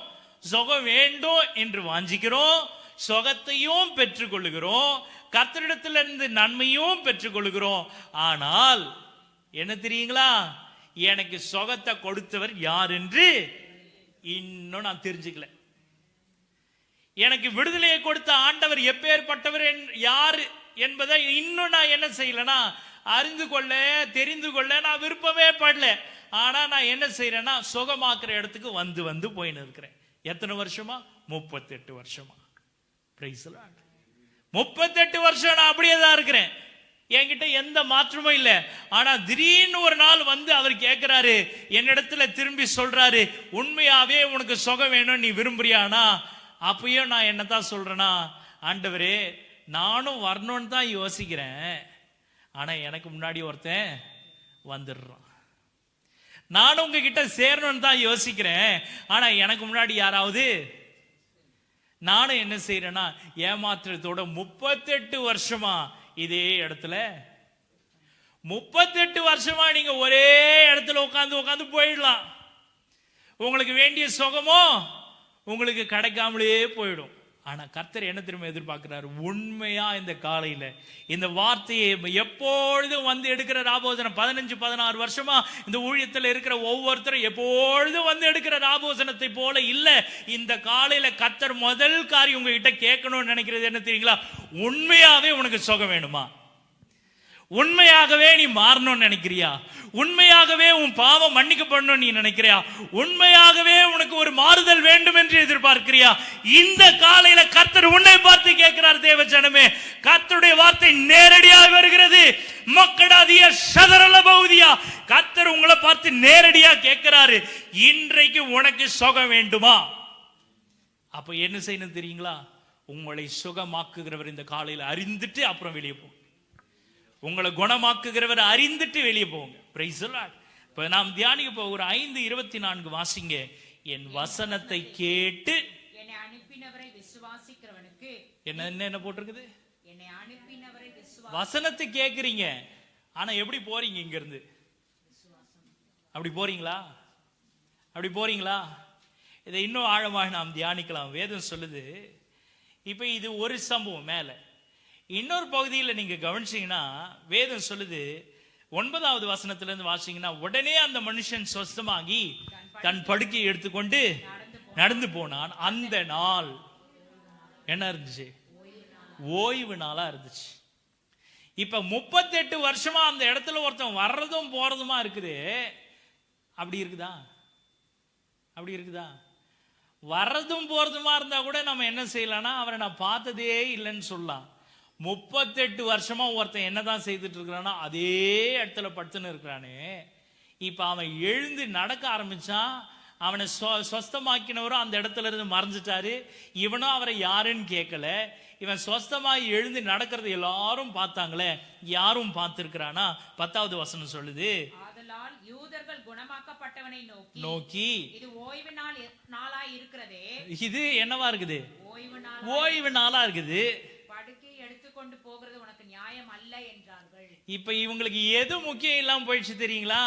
சுகம் வேண்டும் என்று வாஞ்சிக்கிறோம், சுகத்தையும் பெற்றுக்கொள்ளுகிறோம், கர்த்தரிடத்திலிருந்து நன்மையும் பெற்றுக்கொள்ளுகிறோம். ஆனால் என்ன தெரியுங்களா, எனக்கு சுகத்தை கொடுத்தவர் யார் என்று இன்னும் நான் தெரிஞ்சுக்கல. எனக்கு விடுதலையை கொடுத்த ஆண்டவர் எப்பேற்பட்டவர் யார் என்பதை இன்னும் நான் என்ன செய்யலனா, அறிந்து கொள்ள தெரிந்து கொள்ள நான் விருப்பமே படல. ஆனா நான் என்ன செய்யறேன்னா, சுகமாக்குற இடத்துக்கு வந்து போயின்னு இருக்கிறேன். எத்தனை வருஷமா? 38 வருஷமா. Praise the Lord. 38 வருஷம் நான் அப்படியே தான் இருக்கிறேன். என்கிட்ட எந்த மாற்றமும் இல்லை. ஆனா திடீர்னு ஒரு நாள் வந்து அவர் கேட்கிறாரு, என்னிடத்துல திரும்பி சொல்றாரு, உண்மையாவே உனக்கு சுகம் வேணும் நீ விரும்புறியானா? அப்பயும் நான் என்னதான் சொல்றேன்னா, ஆண்டவரே நானும் வரணும்னு தான் யோசிக்கிறேன், ஆனா எனக்கு முன்னாடி ஒருத்தன் வந்துடுறான். நானும் உங்ககிட்ட சேரணும்னு தான் யோசிக்கிறேன், ஆனா எனக்கு முன்னாடி யாராவது. நானும் என்ன செய்யறேன்னா, ஏமாற்றத்தோட 38 வருஷமா இதே இடத்துல, 38 வருஷமா நீங்க ஒரே இடத்துல உட்காந்து போயிடலாம். உங்களுக்கு வேண்டிய சுகமோ உங்களுக்கு கிடைக்காமலே போயிடும். ஆனா கர்த்தர் என்ன திரும்ப எதிர்பார்க்கிறார்? உண்மையா இந்த காலையில இந்த வார்த்தையை எப்பொழுதும் வந்து எடுக்கிற ராபோசனம். 15-16 வருஷமா இந்த ஊழியத்தில் இருக்கிற ஒவ்வொருத்தரும் எப்பொழுதும் வந்து எடுக்கிற ராபோசனத்தை போல இல்ல. இந்த காலையில கர்த்தர் முதல் காரியம் உங்ககிட்ட கேட்கணும்னு நினைக்கிறது என்ன தெரியுங்களா? உண்மையாவே உனக்கு சுகம் வேணுமா? உண்மையாகவே நீ மாறணும்னு நினைக்கிறியா? உண்மையாகவே உன் பாவம் மன்னிக்கப்படணும் நீ நினைக்கிறியா? உண்மையாகவே உனக்கு ஒரு மாறுதல் வேண்டும் என்று எதிர்பார்க்கிறியா? இந்த காலையில கர்த்தர் உன்னை பார்த்து கேட்கிறார். தேவ ஜனமே, கர்த்தருடைய வார்த்தை நேரடியாக வருகிறது. மக்களாதிய சதரல பௌதியா, கர்த்தர் உங்களை பார்த்து நேரடியா கேட்கிறாரு, இன்றைக்கு உனக்கு சுகம் வேண்டுமா? அப்ப என்ன செய்யணும் தெரியுங்களா? உங்களை சுகமாக்குகிறவர் இந்த காலையில அறிந்துட்டு அப்புறம் வெளியே போ. உங்களை குணமாக்குகிறவர் அறிந்துட்டு வெளியே போங்க. Price the Lord. இப்ப நாம் தியானிக்க போகிற 5:24 வாசிங்க. என் வசனத்தை கேட்டு என்னை அனுப்பினவரை விசுவாசிக்கிறவனுக்கு. என்ன போட்டிருக்குது? என்னை அனுப்பினவரை வசனத்தை கேக்குறீங்க, ஆனா எப்படி போறீங்க இங்க இருந்து? அப்படி போறீங்களா? அப்படி போறீங்களா? இதை இன்னும் ஆழமாக நாம் தியானிக்கலாம். வேதம் சொல்லுது, இப்ப இது ஒரு சம்பவம். மேல இன்னொரு பகுதியில் நீங்க கவனிச்சீங்கன்னா வேதம் சொல்லுது, 9வது வசனத்திலிருந்து வாசிங்கன்னா, உடனே அந்த மனுஷன் சொஸ்தமாகி தன் படுக்கையை எடுத்துக்கொண்டு நடந்து போனான். அந்த நாள் என்ன இருந்துச்சு? ஓய்வு நாளா இருந்துச்சு. இப்ப 38 வருஷமா அந்த இடத்துல ஒருத்தன் வர்றதும் போறதுமா இருக்குது. அப்படி இருக்குதா? அப்படி இருக்குதா? வர்றதும் போறதுமா இருந்தா கூட நம்ம என்ன செய்யலாம்னா, அவரை நான் பார்த்ததே இல்லைன்னு சொல்லலாம். 38 வருஷமா ஒருத்தன் என்னதான் செய்துட்டு இருக்கிறானா, அதே இடத்துல படுத்துன்னு இருக்கிறானே. இப்ப அவன் எழுந்து நடக்க ஆரம்பிச்சான். அவனை சொஸ்தமாக்கினவரும் அந்த இடத்துல இருந்து மறைஞ்சிட்டாரு. இவனும் அவரை யாருன்னு கேட்கல. இவன் சொஸ்தமாய் எழுந்து நடக்கிறது எல்லாரும் பார்த்தாங்களே, யாரும் பார்த்திருக்கிறானா? 10வது வசனம் சொல்லுது, ஆதலால் யூதர்கள் குணமாக்கப்பட்டவனை நோக்கி இது ஓய்வு நாளாய் இருக்கிறதே. இது என்னவா இருக்குது? ஓய்வு நாளா இருக்குது. படுக்கையை எடுத்துக்கொண்டு போகிறது உனக்கு நியாயம் அல்ல என்றார்கள். இப்ப இவங்களுக்கு எது முக்கியம் இல்லாம போயிடுச்சு தெரியுங்களா?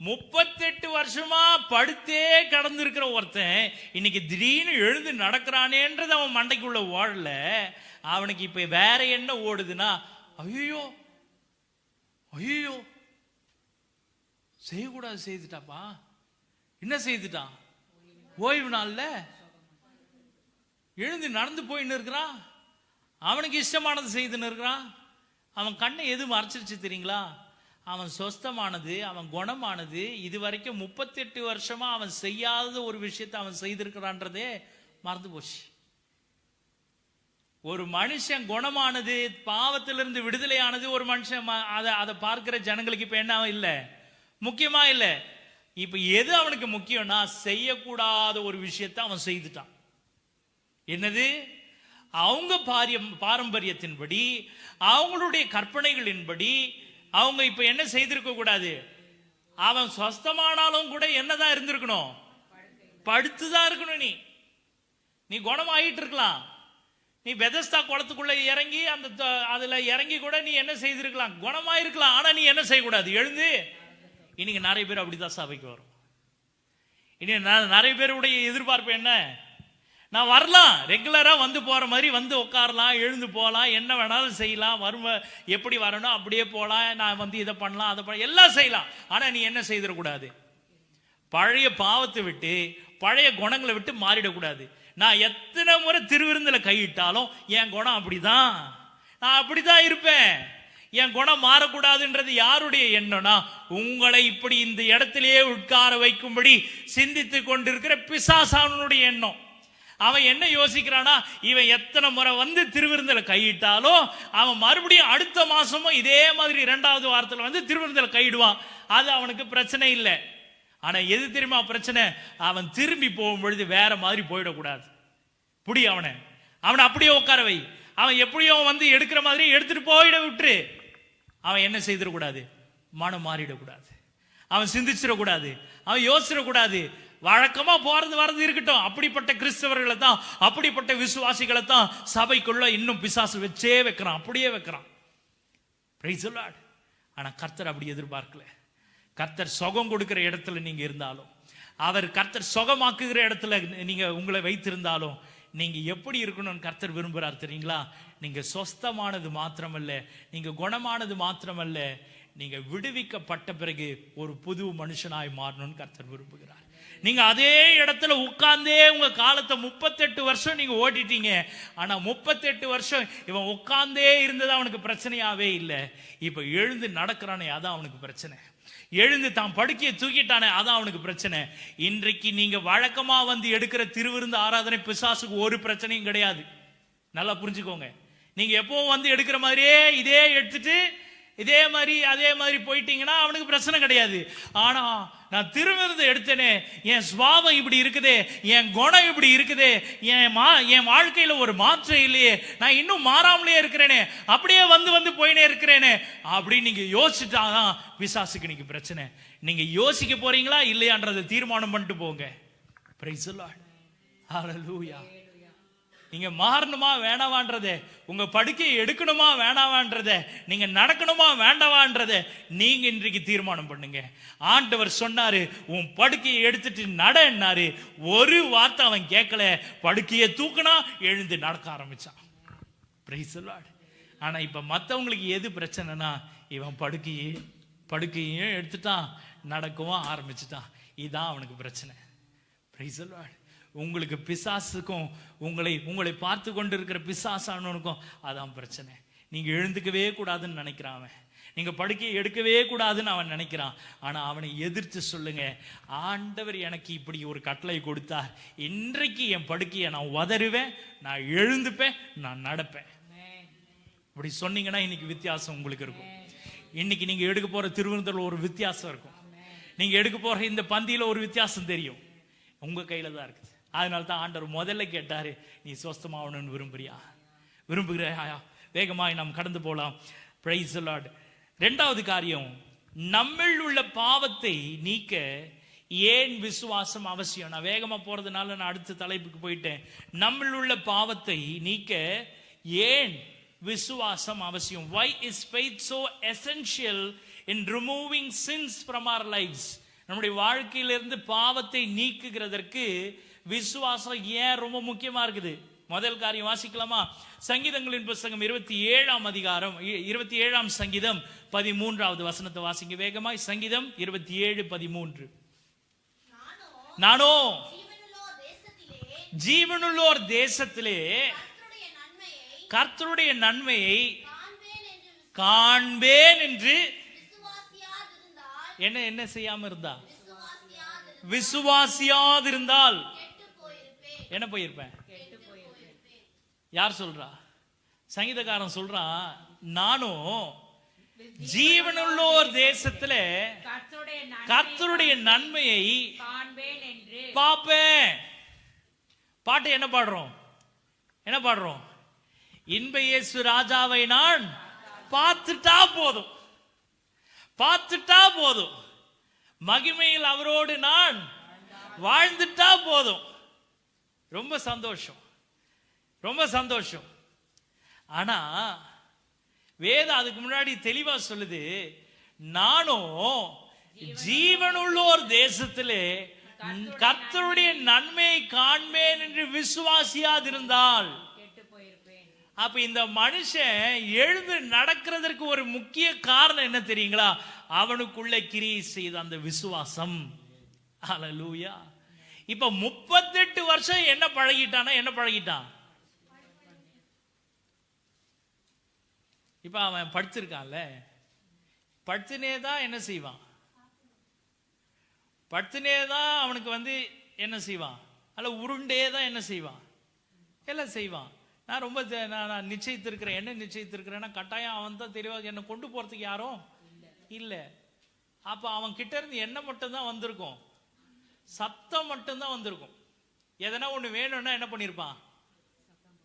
38 வருஷமா படுத்தே கடந்து இருக்கிற ஒருத்தன் இன்னைக்கு திடீர்னு எழுந்து நடக்கிறானேன்றது அவன் மண்டைக்குள்ள ஓடல. அவனுக்கு இப்ப வேற என்ன ஓடுதுன்னா, ஐயோ ஐயோ செய்யக்கூடாது, செய்துட்டாப்பா. என்ன செய்துட்டான்? ஓய்வு நாள்ல எழுந்து நடந்து போயின்னு இருக்கிறான். அவனுக்கு இஷ்டமானது செய்துன்னு இருக்கிறான். அவன் கண்ணை எது மறைச்சிருச்சு தெரியுங்களா? அவன் சொஸ்தமானது, அவன் குணமானது, இது வரைக்கும் 38 வருஷமா அவன் செய்யாத ஒரு விஷயத்தை அவன் செய்திருக்கிறான்றதே மறந்து போச்சு. ஒரு மனுஷன் குணமானது, பாவத்திலிருந்து விடுதலையானது ஒரு மனுஷன் அதை பார்க்கிற ஜனங்களுக்கு இப்ப என்ன இல்லை, முக்கியமா இல்லை. இப்ப எது அவனுக்கு முக்கியம்னா, செய்யக்கூடாத ஒரு விஷயத்தை அவன் செய்துட்டான். என்னது? அவங்க பாரம்பரியத்தின்படி, அவங்களுடைய கற்பனைகளின்படி அவங்க இப்ப என்ன செய்திருக்க கூடாது. அவன் சொஸ்தமானாலும் கூட என்னதான் இருந்திருக்கணும்? படுத்துதான் இருக்கணும். நீ குணமாயிட்டு இருக்கலாம். நீ பெதஸ்தா குளத்துக்குள்ள இறங்கி அதுல இறங்கி கூட நீ என்ன செய்திருக்கலாம்? குணமாயிருக்கலாம். ஆனா நீ என்ன செய்யக்கூடாது? எழுந்து. இன்னைக்கு நிறைய பேர் அப்படிதான் சபைக்கு வரும். இனி நிறைய பேருடைய எதிர்பார்ப்பு என்ன? நான் வரலாம், ரெகுலரா வந்து போற மாதிரி வந்து உட்காரலாம், எழுந்து போகலாம், என்ன வேணாலும் செய்யலாம், எப்படி வரணும் அப்படியே போகலாம், நான் வந்து இதை பண்ணலாம், அதை பண்ணலாம், எல்லாம் செய்யலாம். ஆனா நீ என்ன செய்திடக்கூடாது? பழைய பாவத்தை விட்டு, பழைய குணங்களை விட்டு மாறிடக்கூடாது. நான் எத்தனை முறை திருவிருந்தில் கையிட்டாலும் என் குணம் அப்படிதான், நான் அப்படிதான் இருப்பேன், என் குணம் மாறக்கூடாதுன்றது யாருடைய எண்ணம்னா, உங்களை இப்படி இந்த இடத்திலேயே உட்கார வைக்கும்படி சிந்தித்து கொண்டிருக்கிற பிசாசானுடைய எண்ணம். அவன் என்ன யோசிக்கிறானா, இவன் எத்தனை முறை வந்து திருவிருந்தில கையிட்டாலும் அவன் மறுபடியும் அடுத்த மாசமும் இதே மாதிரி 2வது வாரத்தில் வந்து திருவிருந்தில கையிடுவான். அது அவனுக்கு பிரச்சனை இல்லை. ஆனா எது தெரியுமா பிரச்சனை? அவன் திரும்பி போகும் பொழுது வேற மாதிரி போயிடக்கூடாது. புடி அவனை அப்படியே உட்கார வை. அவன் எப்படியோ வந்து எடுக்கிற மாதிரி எடுத்துட்டு போயிட விட்டுரு. அவன் என்ன செய்திடக்கூடாது? மனம் மாறிடக்கூடாது. அவன் சிந்திச்சிடக்கூடாது. அவன் யோசிச்சிடக்கூடாது. வழக்கமா போறது வரது இருக்கட்டும். அப்படிப்பட்ட கிறிஸ்தவர்களை தான், அப்படிப்பட்ட விசுவாசிகளை தான் சபைக்குள்ள இன்னும் பிசாசு வச்சே வைக்கிறான், அப்படியே வைக்கிறான். Price the Lord. ஆனா கர்த்தர் அப்படி எதிர்பார்க்கல. கர்த்தர் சுகம் கொடுக்கிற இடத்துல நீங்க இருந்தாலும், அவர் கர்த்தர் சுகமாக்குகிற இடத்துல நீங்க உங்களை வைத்திருந்தாலும், நீங்க எப்படி இருக்கணும்னு கர்த்தர் விரும்புறார் தெரியுங்களா? நீங்க சொஸ்தமானது மாத்திரமல்ல, நீங்க குணமானது மாத்திரமல்ல, நீங்க விடுவிக்கப்பட்ட பிறகு ஒரு புது மனுஷனாய் மாறணும்னு கர்த்தர் விரும்புகிறார். நீங்க அதே இடத்துல உட்கார்ந்தே உங்க காலத்தை 38 வருஷம் நீங்க ஓட்டிட்டீங்க. ஆனா 38 வருஷம் இவன் உட்கார்ந்தே இருந்தது அவனுக்கு பிரச்சனையாவே இல்லை. இப்ப எழுந்து நடக்கிறானே அதான் அவனுக்கு பிரச்சனை. எழுந்து தான் படுக்கையை தூக்கிட்டானே அதான் அவனுக்கு பிரச்சனை. இன்றைக்கு நீங்க வழக்கமா வந்து எடுக்கிற திருவிருந்து ஆராதனை பிசாசுக்கு ஒரு பிரச்சனையும் கிடையாது. நல்லா புரிஞ்சுக்கோங்க. நீங்க எப்பவும் வந்து எடுக்கிற மாதிரியே இதே எடுத்துட்டு இதே மாதிரி அதே மாதிரி போயிட்டீங்கன்னா அவனுக்கு பிரச்சனை கிடையாது. ஆனா நான் திருவிருந்து எடுத்தேனே, என் சுபாவம் இப்படி இருக்குதே, என் குணம் இப்படி இருக்குதே, என் வாழ்க்கையில ஒரு மாற்றம் இல்லையே, நான் இன்னும் மாறாமலே இருக்கிறேனே, அப்படியே வந்து வந்து போயினே இருக்கிறேனே அப்படின்னு நீங்க யோசிச்சுட்டாதான் பிசாசுக்கு இன்னைக்கு பிரச்சனை. நீங்க யோசிக்க போறீங்களா இல்லையான்றதை தீர்மானம் பண்ணிட்டு போங்க. Praise the Lord. Hallelujah. நீங்க மாறணுமா வேணாவான்றதே, உங்க படுக்கையை எடுக்கணுமா வேணாவான்றதே, நீங்க நடக்கணுமா வேண்டாவான்றதே நீங்க இன்றைக்கு தீர்மானம் பண்ணுங்க. ஆண்டவர் சொன்னாரு, உன் படுக்கையை எடுத்துட்டு நடன்னாரு. ஒரு வார்த்தை அவன் கேட்கல, படுக்கையை தூக்குனா எழுந்து நடக்க ஆரம்பிச்சான். Praise the Lord. ஆனா இப்ப மத்தவங்களுக்கு எது பிரச்சனைனா, இவன் படுக்கையும் எடுத்துட்டான், நடக்கவும் ஆரம்பிச்சுட்டான். இதுதான் அவனுக்கு பிரச்சனை. Praise the Lord. உங்களுக்கு பிசாசுக்கும் உங்களை பார்த்து கொண்டு இருக்கிற பிசாசானவனுக்கும் அதான் பிரச்சனை. நீங்க எழுந்துக்கவே கூடாதுன்னு நினைக்கிறான், நீங்க படுக்கையை எடுக்கவே கூடாதுன்னு அவன் நினைக்கிறான். ஆனா அவனை எதிர்த்து சொல்லுங்க, ஆண்டவர் எனக்கு இப்படி ஒரு கட்டளை கொடுத்தார், இன்றைக்கு என் படுக்கையை நான் உதறுவேன், நான் எழுந்துப்பேன், நான் நடப்பேன். இப்படி சொன்னீங்கன்னா இன்னைக்கு வித்தியாசம் உங்களுக்கு இருக்கும். இன்னைக்கு நீங்க எடுக்க போற திருவிருந்தல் ஒரு வித்தியாசம் இருக்கும். நீங்க எடுக்க போற இந்த பந்தியில ஒரு வித்தியாசம் தெரியும். உங்க கையில தான் இருக்குது. அதனால தான் ஆண்டவர் முதல்ல கேட்டாரு, நீ சொஸ்தமாகணும்னு விரும்புகிறாயா? வேகமாய் நாம் கடந்து போலாம். Price the Lord. இரண்டாவது காரியம், நம்மில் உள்ள பாவத்தை நீக்க ஏன் விசுவாசம் அவசியம்? நான் வேகமா போறதுனால நான் அடுத்த தலைப்புக்கு போயிட்டேன். நம்மில் உள்ள பாவத்தை நீக்க ஏன் விசுவாசம் அவசியம்? Why is faith so essential in removing sins from our lives? நம்முடைய வாழ்க்கையிலிருந்து பாவத்தை நீக்குகிறதற்கு விசுவாசம் ஏன் ரொம்ப முக்கியமா இருக்குது? முதல் காரியம் வாசிக்கலாமா? சங்கீதங்களின் புத்தகம் 27ஆம் அதிகாரம் 27ஆம் சங்கீதம் 13வது வசனத்தை வாசிங்க வேகமாய். சங்கீதம் 27:13. நானோ ஜீவனுள்ளோர் தேசத்திலே கர்த்தருடைய நன்மையை காண்பேன் என்று என்ன செய்யாம இருந்தா? விசுவாசியாதிருந்தால் என்ன போயிருப்பேன்? யார் சொல்றா? சங்கீதக்காரன் சொல்றான், நானும் ஜீவனுள்ளோர் தேசத்துல கர்த்தருடைய நன்மையை பார்ப்பேன். பாட்டு என்ன பாடுறோம்? இன்ப இயேசு ராஜாவை நான் பார்த்துட்டா போதும், மகிமையில் அவரோடு நான் வாழ்ந்துட்டா போதும். ரொம்ப சந்தோஷம். ஆனா வேதம் அதுக்கு முன்னாடி தெளிவா சொல்லுது, நானும் ஜீவனுள்ளோர் தேசத்திலே கர்த்தருடைய நன்மையை காண்பேன் என்று விசுவாசியாதிருந்தால். அப்ப இந்த மனுஷன் எழுந்து நடக்கிறதற்கு ஒரு முக்கிய காரணம் என்ன தெரியுங்களா? அவனுக்குள்ள கிரியை செய்த அந்த விசுவாசம். ஹல்லேலூயா. இப்ப 38 வருஷம் என்ன பழகிட்டான்? இப்ப அவன் படிச்சிருக்கான்ல, படிச்சுனேதான் என்ன செய்வான்? படிச்சுனேதான் அவனுக்கு என்ன செய்வான்? அல்ல உருண்டேதான் என்ன செய்வான்? எல்லாம் செய்வான். நான் ரொம்ப நான் நிச்சயித்திருக்கிறேன். என்ன நிச்சயித்திருக்கிறேன்னா, கட்டாயம் அவன் தான் தெளிவாக என்னை கொண்டு போறதுக்கு யாரும் இல்லை. அப்ப அவன் கிட்ட இருந்து என்ன மட்டும்தான் வந்திருக்கும்? சத்தம் மட்டும்தான் வந்திருக்கும். எதனா ஒண்ணு வேணும்னா என்ன பண்ணிருப்பான்?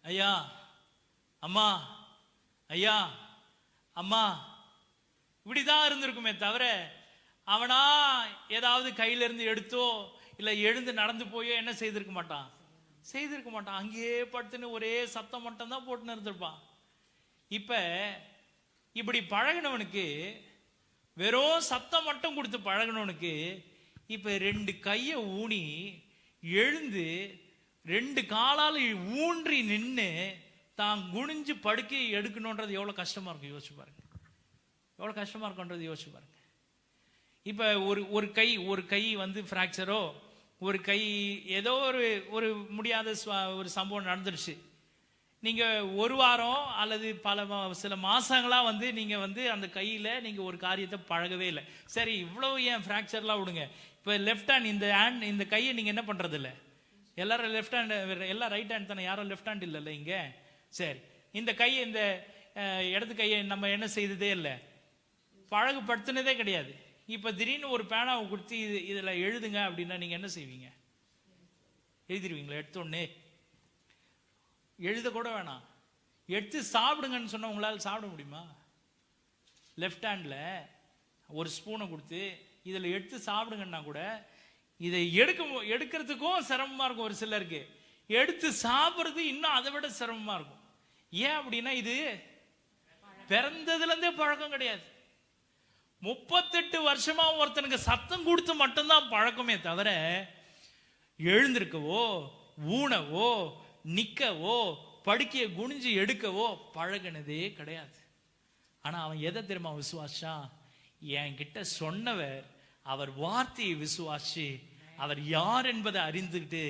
ஐயா அம்மா, ஐயா அம்மா, இப்படிதான் இருந்திருக்குமே தவிர அவனா ஏதாவது கையில இருந்து எடுத்தோ இல்ல எழுந்து நடந்து போயோ என்ன செய்திருக்க மாட்டான். அங்கேயே படுத்துன்னு ஒரே சத்தம் மட்டும் தான் போட்டுன்னு இருந்திருப்பான். இப்ப இப்படி பழகினவனுக்கு, வெறும் சத்தம் மட்டும் கொடுத்து பழகினவனுக்கு இப்ப 2 கையை ஊனி எழுந்து 2 காலால ஊன்றி நின்று தான் குனிஞ்சு படுக்கையை எடுக்கணும்ன்றது எவ்வளவு கஷ்டமா இருக்கும் யோசிச்சு பாருங்க. இப்ப ஒரு கை பிராக்சரோ, ஒரு கை ஏதோ ஒரு முடியாத ஒரு சம்பவம் நடந்துருச்சு. நீங்க ஒரு வாரம் அல்லது சில மாசங்களா நீங்க அந்த கையில நீங்க ஒரு காரியத்தை பழகவே இல்லை. சரி, இவ்வளவு ஏன் பிராக்சர்லாம் விடுங்க. இப்ப லெஃப்ட் ஹேண்ட் இந்த கையை நீங்க என்ன பண்றது இல்லை? எல்லாரும் லெஃப்ட் ஹேண்ட், எல்லாம் ரைட் ஹேண்ட் தானே, யாரும் லெஃப்ட் ஹேண்ட் இல்லைல்ல இங்க. சரி, இந்த கையை, இந்த இடது கையை நம்ம என்ன செய்ததே இல்லை, பழகுபடுத்தினதே கிடையாது. இப்ப திடீர்னு ஒரு பேனாவை கொடுத்து இதுல எழுதுங்க அப்படின்னா நீங்க என்ன செய்வீங்க? எழுதிருவீங்களா? எடுத்தோடனே எழுத கூட வேணாம், எடுத்து சாப்பிடுங்கன்னு சொன்னா உங்களால் சாப்பிட முடியுமா? லெஃப்ட் ஹேண்ட்ல ஒரு ஸ்பூனை கொடுத்து இதுல எடுத்து சாப்பிடுங்கன்னா கூட இதை எடுக்கிறதுக்கும் சிரமமா இருக்கும். ஒரு சிலருக்கு எடுத்து சாப்பிடுறது இன்னும் அதை விட சிரமமா இருக்கும். ஏன் அப்படின்னா இது பிறந்ததுல இருந்தே பழக்கம் கிடையாது. 38 வருஷமா ஒருத்தனுக்கு சத்தம் கொடுத்து மட்டும்தான் பழக்கமே தவிர எழுந்திருக்கவோ ஊனவோ நிக்கவோ படுக்கைய குனிஞ்சு எடுக்கவோ பழகினதே கிடையாது. ஆனா அவன் எதை தெரியுமா விசுவாசா? என்கிட்ட சொன்னவர் அவர் வார்த்தையை விசுவாசி அவர் யார் என்பதை அறிந்துகிட்டு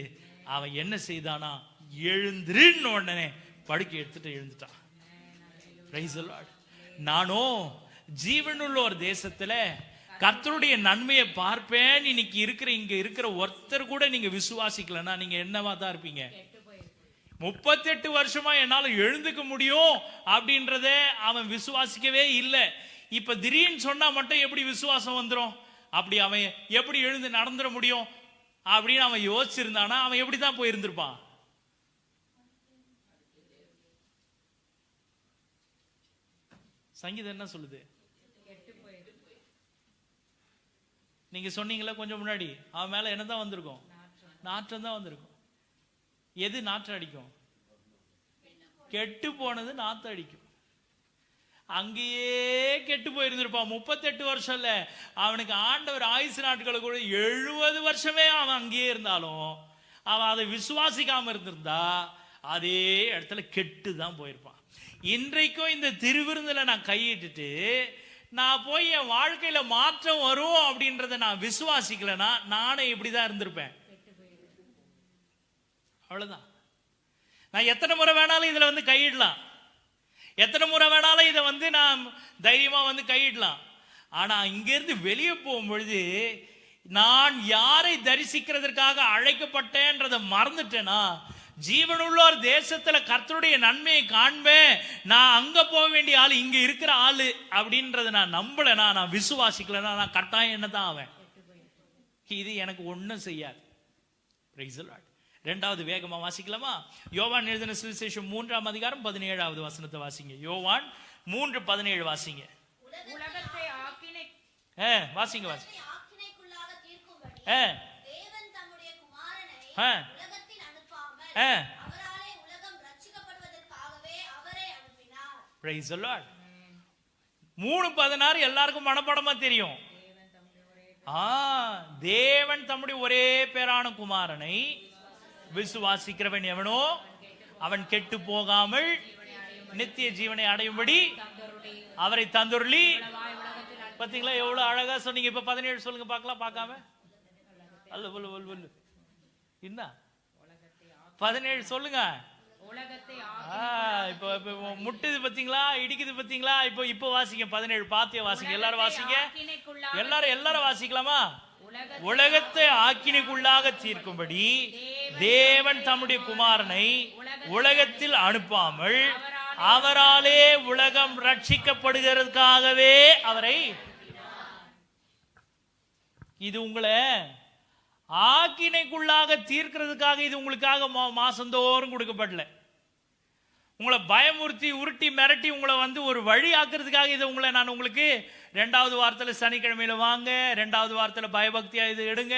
அவன் என்ன செய்தானா, எழுந்திருன்னு உடனே படுக்கை எடுத்துட்டு எழுந்துட்டான். Praise the Lord. நானோ ஜீவனுள்ள ஒரு தேசத்துல கர்த்தருடைய நன்மையை பார்ப்பேன். இன்னைக்கு இங்க இருக்கிற ஒருத்தர் கூட நீங்க விசுவாசிக்கலன்னா நீங்க என்னவா தான் இருப்பீங்க? 38 வருஷமா என்னால எழுந்துக்க முடியும் அப்படின்றத அவன் விசுவாசிக்கவே இல்லை. இப்ப திடீர்னு சொன்னா மட்டும் எப்படி விசுவாசம் வந்துடும்? அப்படி அவன் எப்படி எழுந்து நடந்துட முடியும் அப்படின்னு அவன் யோசிச்சிருந்தானா அவன் எப்படிதான் போயிருந்திருப்பான்? சங்கீதம் என்ன சொல்லுது? நீங்க சொன்னீங்களா கொஞ்சம் முன்னாடி, அவன் மேல என்னதான் வந்திருக்கும்? நாற்றம் தான் வந்திருக்கும். எது நாற்றம் அடிக்கும்? கெட்டு போனது நாற்றம் அடிக்கும். அங்கேயே கெட்டு போயிருந்திருப்பான். 38 வருஷம் இல்ல, அவனுக்கு ஆண்டவர் ஆயுசு நாட்களை கூட 70 வருஷமே அவன் அங்கேயே இருந்தாலும் அவன் அதை விசுவாசிக்காம இருந்திருந்தா அதே இடத்துல கெட்டு தான் போயிருப்பான். இன்றைக்கும் இந்த திருவிருந்துல நான் கையிட்டுட்டு நான் போய் என் வாழ்க்கையில மாற்றம் வரும் அப்படின்றத நான் விசுவாசிக்கலனா நானே இப்படிதான் இருந்திருப்பேன். அவ்வளவுதான். நான் எத்தனை முறை வேணாலும் இதுல வந்து கையிடலாம், எத்தனை முறை வேணாலும் இதை வந்து நான் தைரியமா வந்து கையிடலாம். ஆனா இங்கிருந்து வெளியே போகும்பொழுது நான் யாரை தரிசிக்கிறதற்காக அழைக்கப்பட்டேன்றதை மறந்துட்டேனா, ஜீவனுள்ளோர் தேசத்துல கர்த்தருடைய நன்மையை காண்பேன், நான் அங்க போக வேண்டிய ஆளு இங்க இருக்கிற ஆளு அப்படின்றத நான் நம்பலனா, நான் விசுவாசிக்கலனா நான் கட்டாயம் என்னதான் ஆவேன். இது எனக்கு ஒன்னும் செய்யாது. Praise the Lord. இரண்டாவது வேகமா வாசிக்கலாமா? யோவான் எழுதின சுவிசேஷம் 3ஆம் அதிகாரம் 17வது வசனத்தை வாசிங்க. யோவான் 3:17 வாசிங்க. உலகத்தை ஆக்கினை வாசிங்க வாசிங்க. ஆக்கினைக்குள்ளாக தீர்க்கும்படி தேவன் தம்முடைய குமாரனை உலகத்தில் அனுப்பாமல் அவராலே உலகம் ரட்சிக்கப்படுவதற்காகவே அவரை அனுப்பினார். Praise the Lord. 3:16 எல்லாருக்கும் மனப்பாடமா தெரியும். தேவன் தம்முடைய ஒரே பேரான குமாரனை விசுவாசிக்கிறவன் எவனோ அவன் கெட்டு போகாமல் நித்திய ஜீவனை அடையும்படி அவரை தந்தருளி. பாத்தீங்களா எவ்வளவு அழகா சொன்னீங்க. இப்ப 17 சொல்லுங்க பார்க்கலாம். பார்க்காம அல்ல என்ன 17 சொல்லுங்க. இப்ப முட்டுது பாத்தீங்களா, இடிக்குது பாத்தீங்களா? இப்ப வாசிங்க 17 பாத்திய வாசிங்க. எல்லாரும் வாசிங்க. எல்லாரும் வாசிக்கலாமா? உலகத்தை ஆக்கினைக்குள்ளாக தீர்க்கும்படி தேவன் தம்முடைய குமாரனை உலகத்தில் அனுப்பாமல் அவராலே உலகம் ரட்சிக்கப்படுகிறதுக்காகவே அவரை. இது உங்களை ஆக்கினைக்குள்ளாக தீர்க்கிறதுக்காக, இது உங்களுக்காக மாசந்தோறும் கொடுக்கப்படல. உங்களை பயமுறுத்தி உருட்டி மிரட்டி உங்களை வந்து ஒரு வழி ஆக்குறதுக்காக இதை உங்களை நான் உங்களுக்கு 2வது வாரத்தில் சனிக்கிழமையில வாங்க, 2வது வாரத்தில் பயபக்தியா இது எடுங்க,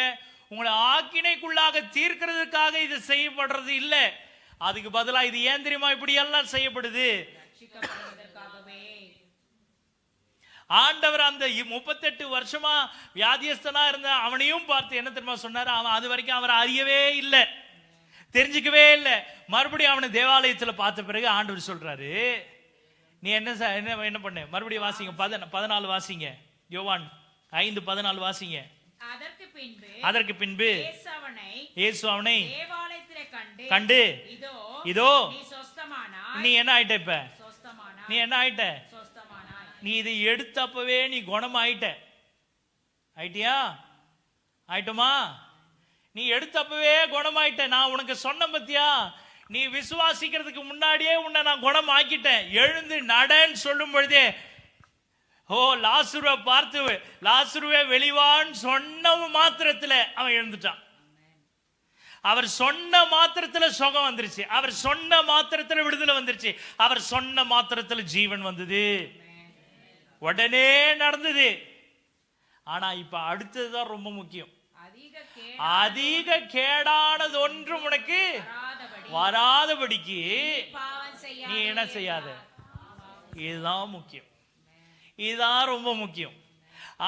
உங்களை ஆக்கினைக்குள்ளாக தீர்க்கிறதுக்காக இது செய்யப்படுறது இல்லை. அதுக்கு பதிலா இது ஏன் தெரியுமா இப்படி எல்லாம் செய்யப்படுது? ஆண்டவர் அந்த 38 வருஷமா வியாதியஸ்தனா இருந்த அவனையும் பார்த்து என்ன தெரியுமா சொன்னாரு? அவன் அது வரைக்கும் அவரை அறியவே இல்லை, தெரிஞ்சுக்கவே இல்லை. மறுபடியும் அவனை தேவாலயத்துல பார்த்த பிறகு ஆண்டவர் சொல்றாரு, நீ என்ன பண்ண? மறுபடியும் வாசிங்க 14 வாசிங்க. யோவான் 5:14 வாசிங்க. அதற்கு பின்பு இயேசு அவனை கண்டு, இதோ நீ என்ன ஆயிட்ட? இப்ப நீ என்ன ஆயிட்ட? நீ இதை எடுத்தப்பவே நீ குணம் ஆயிட்டியா? ஆயிட்டோமா? நீ எடுத்தப்பவே குணமாயிட்ட. நான் உனக்கு சொன்ன பத்தியா, நீ விசுவாசிக்கிறதுக்கு முன்னாடியே உன்னை நான் குணம் ஆக்கிட்டேன், எழுந்து நடன்னு சொல்லும் பொழுதே லாசருவை பார்த்து லாசருவே வெளிவான்னு சொன்ன மாத்திரத்துல அவன் எழுந்துட்டான். அவர் சொன்ன மாத்திரத்துல சுகம் வந்துருச்சு, அவர் சொன்ன மாத்திரத்துல விடுதலை வந்துருச்சு, அவர் சொன்ன மாத்திரத்துல ஜீவன் வந்தது, உடனே நடந்தது. ஆனா இப்ப அடுத்ததுதான் ரொம்ப முக்கியம். அதிக அதிக கேடானது ஒன்றும் உனக்கு வராதபடிக்கு நீ என்ன செய்யாத. இதுதான் முக்கியம், இதுதான் ரொம்ப முக்கியம்.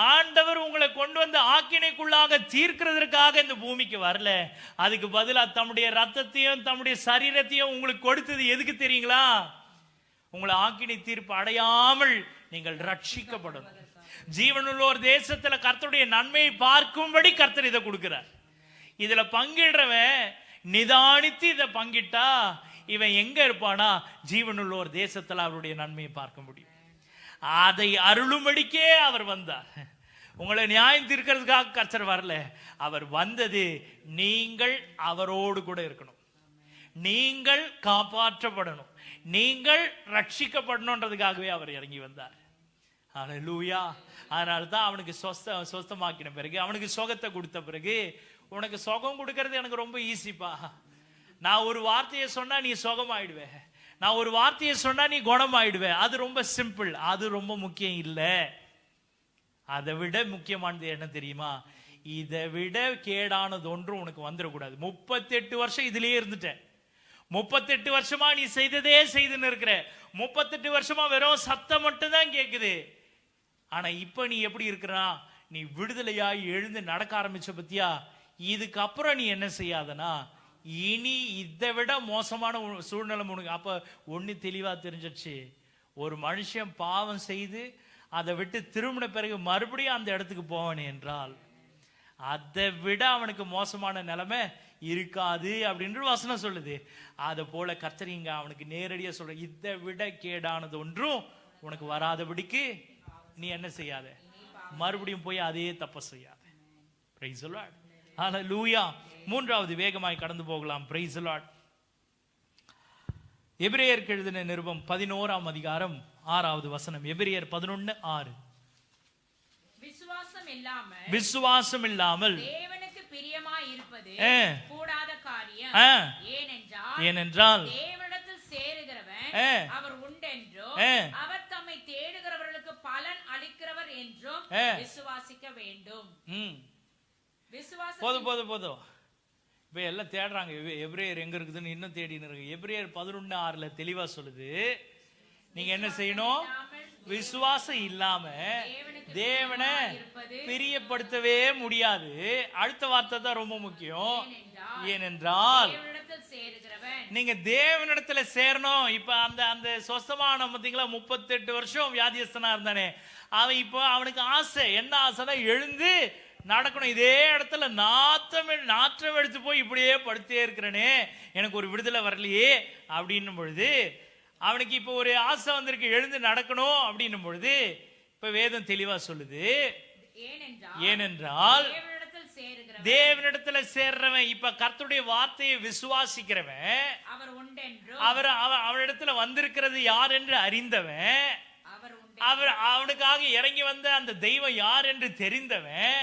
ஆண்டவர் உங்களை கொண்டு வந்து ஆக்கினைக்குள்ளாக தீர்க்கிறதற்காக இந்த பூமிக்கு வரல. அதுக்கு பதிலா தம்முடைய ரத்தத்தையும் தம்முடைய சரீரத்தையும் உங்களுக்கு கொடுத்தது எதுக்கு தெரியுங்களா? உங்களை ஆக்கினை தீர்ப்பு அடையாமல் நீங்கள் ரட்சிக்கப்படணும். ஜீவனுள்ள ஒரு தேசத்துல கர்த்தருடைய நன்மையை பார்க்கும்படி கர்த்தர் இதை கொடுக்கிறார். இதுல பங்கிடுறவன் நிதானித்து இதை பங்கிட்டா இவன் எங்க இருப்பானா? ஜீவனுள்ள ஒரு தேசத்துல அவருடைய நன்மையை பார்க்க முடியும். அதை அருளும்படிக்கே அவர் வந்தார். உங்களை நியாயம் தீர்க்கிறதுக்காக கர்த்தர் வரல. அவர் வந்தது நீங்கள் அவரோடு கூட இருக்கணும், நீங்கள் காப்பாற்றப்படணும், நீங்கள் ரட்சிக்கப்படணுன்றதுக்காகவே அவர் இறங்கி வந்தார். ஹல்லேலூயா. அதனால தான் அவனுக்கு சொஸ்தமாக்கின பிறகு, அவனுக்கு சுகத்தை கொடுத்த பிறகு, உனக்கு சுகம் கொடுக்கறது எனக்கு ரொம்ப ஈஸிப்பா. நான் ஒரு வார்த்தையை சொன்னா நீ சுகமாயிடுவே, நான் ஒரு வார்த்தையை சொன்னா நீ குணமாயிடுவே. அது ரொம்ப சிம்பிள், அது ரொம்ப முக்கியம் இல்லை. அதை விட முக்கியமானது என்ன தெரியுமா? இதை விட கேடானது ஒன்றும் உனக்கு வந்துடக்கூடாது. 38 வருஷம் இதுலயே இருந்துட்டேன். 38 வருஷமா நீ செய்ததே செய்துன்னு இருக்கிற. 38 வருஷமா வெறும் சத்தம் மட்டும் தான் கேக்குது. ஆனா இப்ப நீ எப்படி இருக்கிறா? நீ விடுதலையாய் எழுந்து நடக்க ஆரம்பிச்ச பத்தியா? இதுக்கப்புறம் நீ என்ன செய்யாதனா, இனி இதை விட மோசமான சூழ்நிலை உனக்கு. அப்ப ஒண்ணு தெளிவா தெரிஞ்சிச்சு, ஒரு மனுஷன் பாவம் செய்து அதை விட்டு திரும்பின பிறகு மறுபடியும் அந்த இடத்துக்கு போவானே என்றால் அதை விட அவனுக்கு மோசமான நிலைமை இருக்காது அப்படின்ற வசனம் சொல்லுது. அதை போல கர்த்தர் இங்க அவனுக்கு நேரடியா சொல்ற, இதை விட கேடானது ஒன்றும் உனக்கு வராதபடிக்கு நீ என்ன செய்யாத, மறுபடியும் போய் அதே தப்ப செய்யாத. Praise the Lord. ஹல்லேலூயா. மூன்றாவது வேகமாய் கடந்து போகலாம். Praise the Lord. எபிரேயருக்கு எழுதின நிருபம் 11ஆம் அதிகாரம் 6வது வசனம். எபிரேயர் 11:6. விசுவாசம் இல்லாமல் தேவனுக்கு பிரியமாய் இருப்பது கூடாத காரியம். ஏனென்றால் தேவனிடத்தில் சேருகிறவன் அவர் உண்டென்றோ அவர் தம்மை தேடுகிறவர்களுக்கு பலன் அளிக்கிறவர் என்றும் விசுவாசிக்க வேண்டும். போதும். இப்ப எல்லாம் தேடுறாங்க எபிரேயர் எங்க இருக்குதுன்னு, இன்னும் தேடின்னு இருக்கு. எபிரேயர் 11:6 தெளிவா சொல்லுது, நீங்க என்ன செய்யணும்? விசுவாசம் இல்லாம தேவனை பிரியப்படுத்தவே முடியாது. அடுத்த வார்த்தை தான் ரொம்ப முக்கியம். ஏனென்றால் நீங்க தேவனிடத்துல சேரணும். இப்ப அந்த சொஸ்தமான பார்த்தீங்களா, 38 வருஷம் வியாதியஸ்தனா இருந்தானே, அவன் இப்போ அவனுக்கு ஆசை என்ன ஆசைனா, எழுந்து நடக்கணும். இதே இடத்துல நாற்றம் எடுத்து போய் இப்படியே படுத்தே இருக்கிறனே, எனக்கு ஒரு விடுதலை வரலையே அப்படின்னும் பொழுது அவனுக்கு இப்ப ஒரு ஆசை வந்திருக்கு, எழுந்து நடக்கணும் அப்படின்னும் பொழுது இப்ப வேதம் தெளிவா சொல்லுது, ஏனென்றால் தேவனிடத்துல சேர்றவன், இப்ப கர்த்தருடைய வார்த்தையை விசுவாசிக்கிறவன், அவனிடத்துல வந்திருக்கிறது யார் என்று அறிந்தவன், அவனுக்காக இறங்கி வந்த அந்த தெய்வம் யார் என்று தெரிந்தவன்,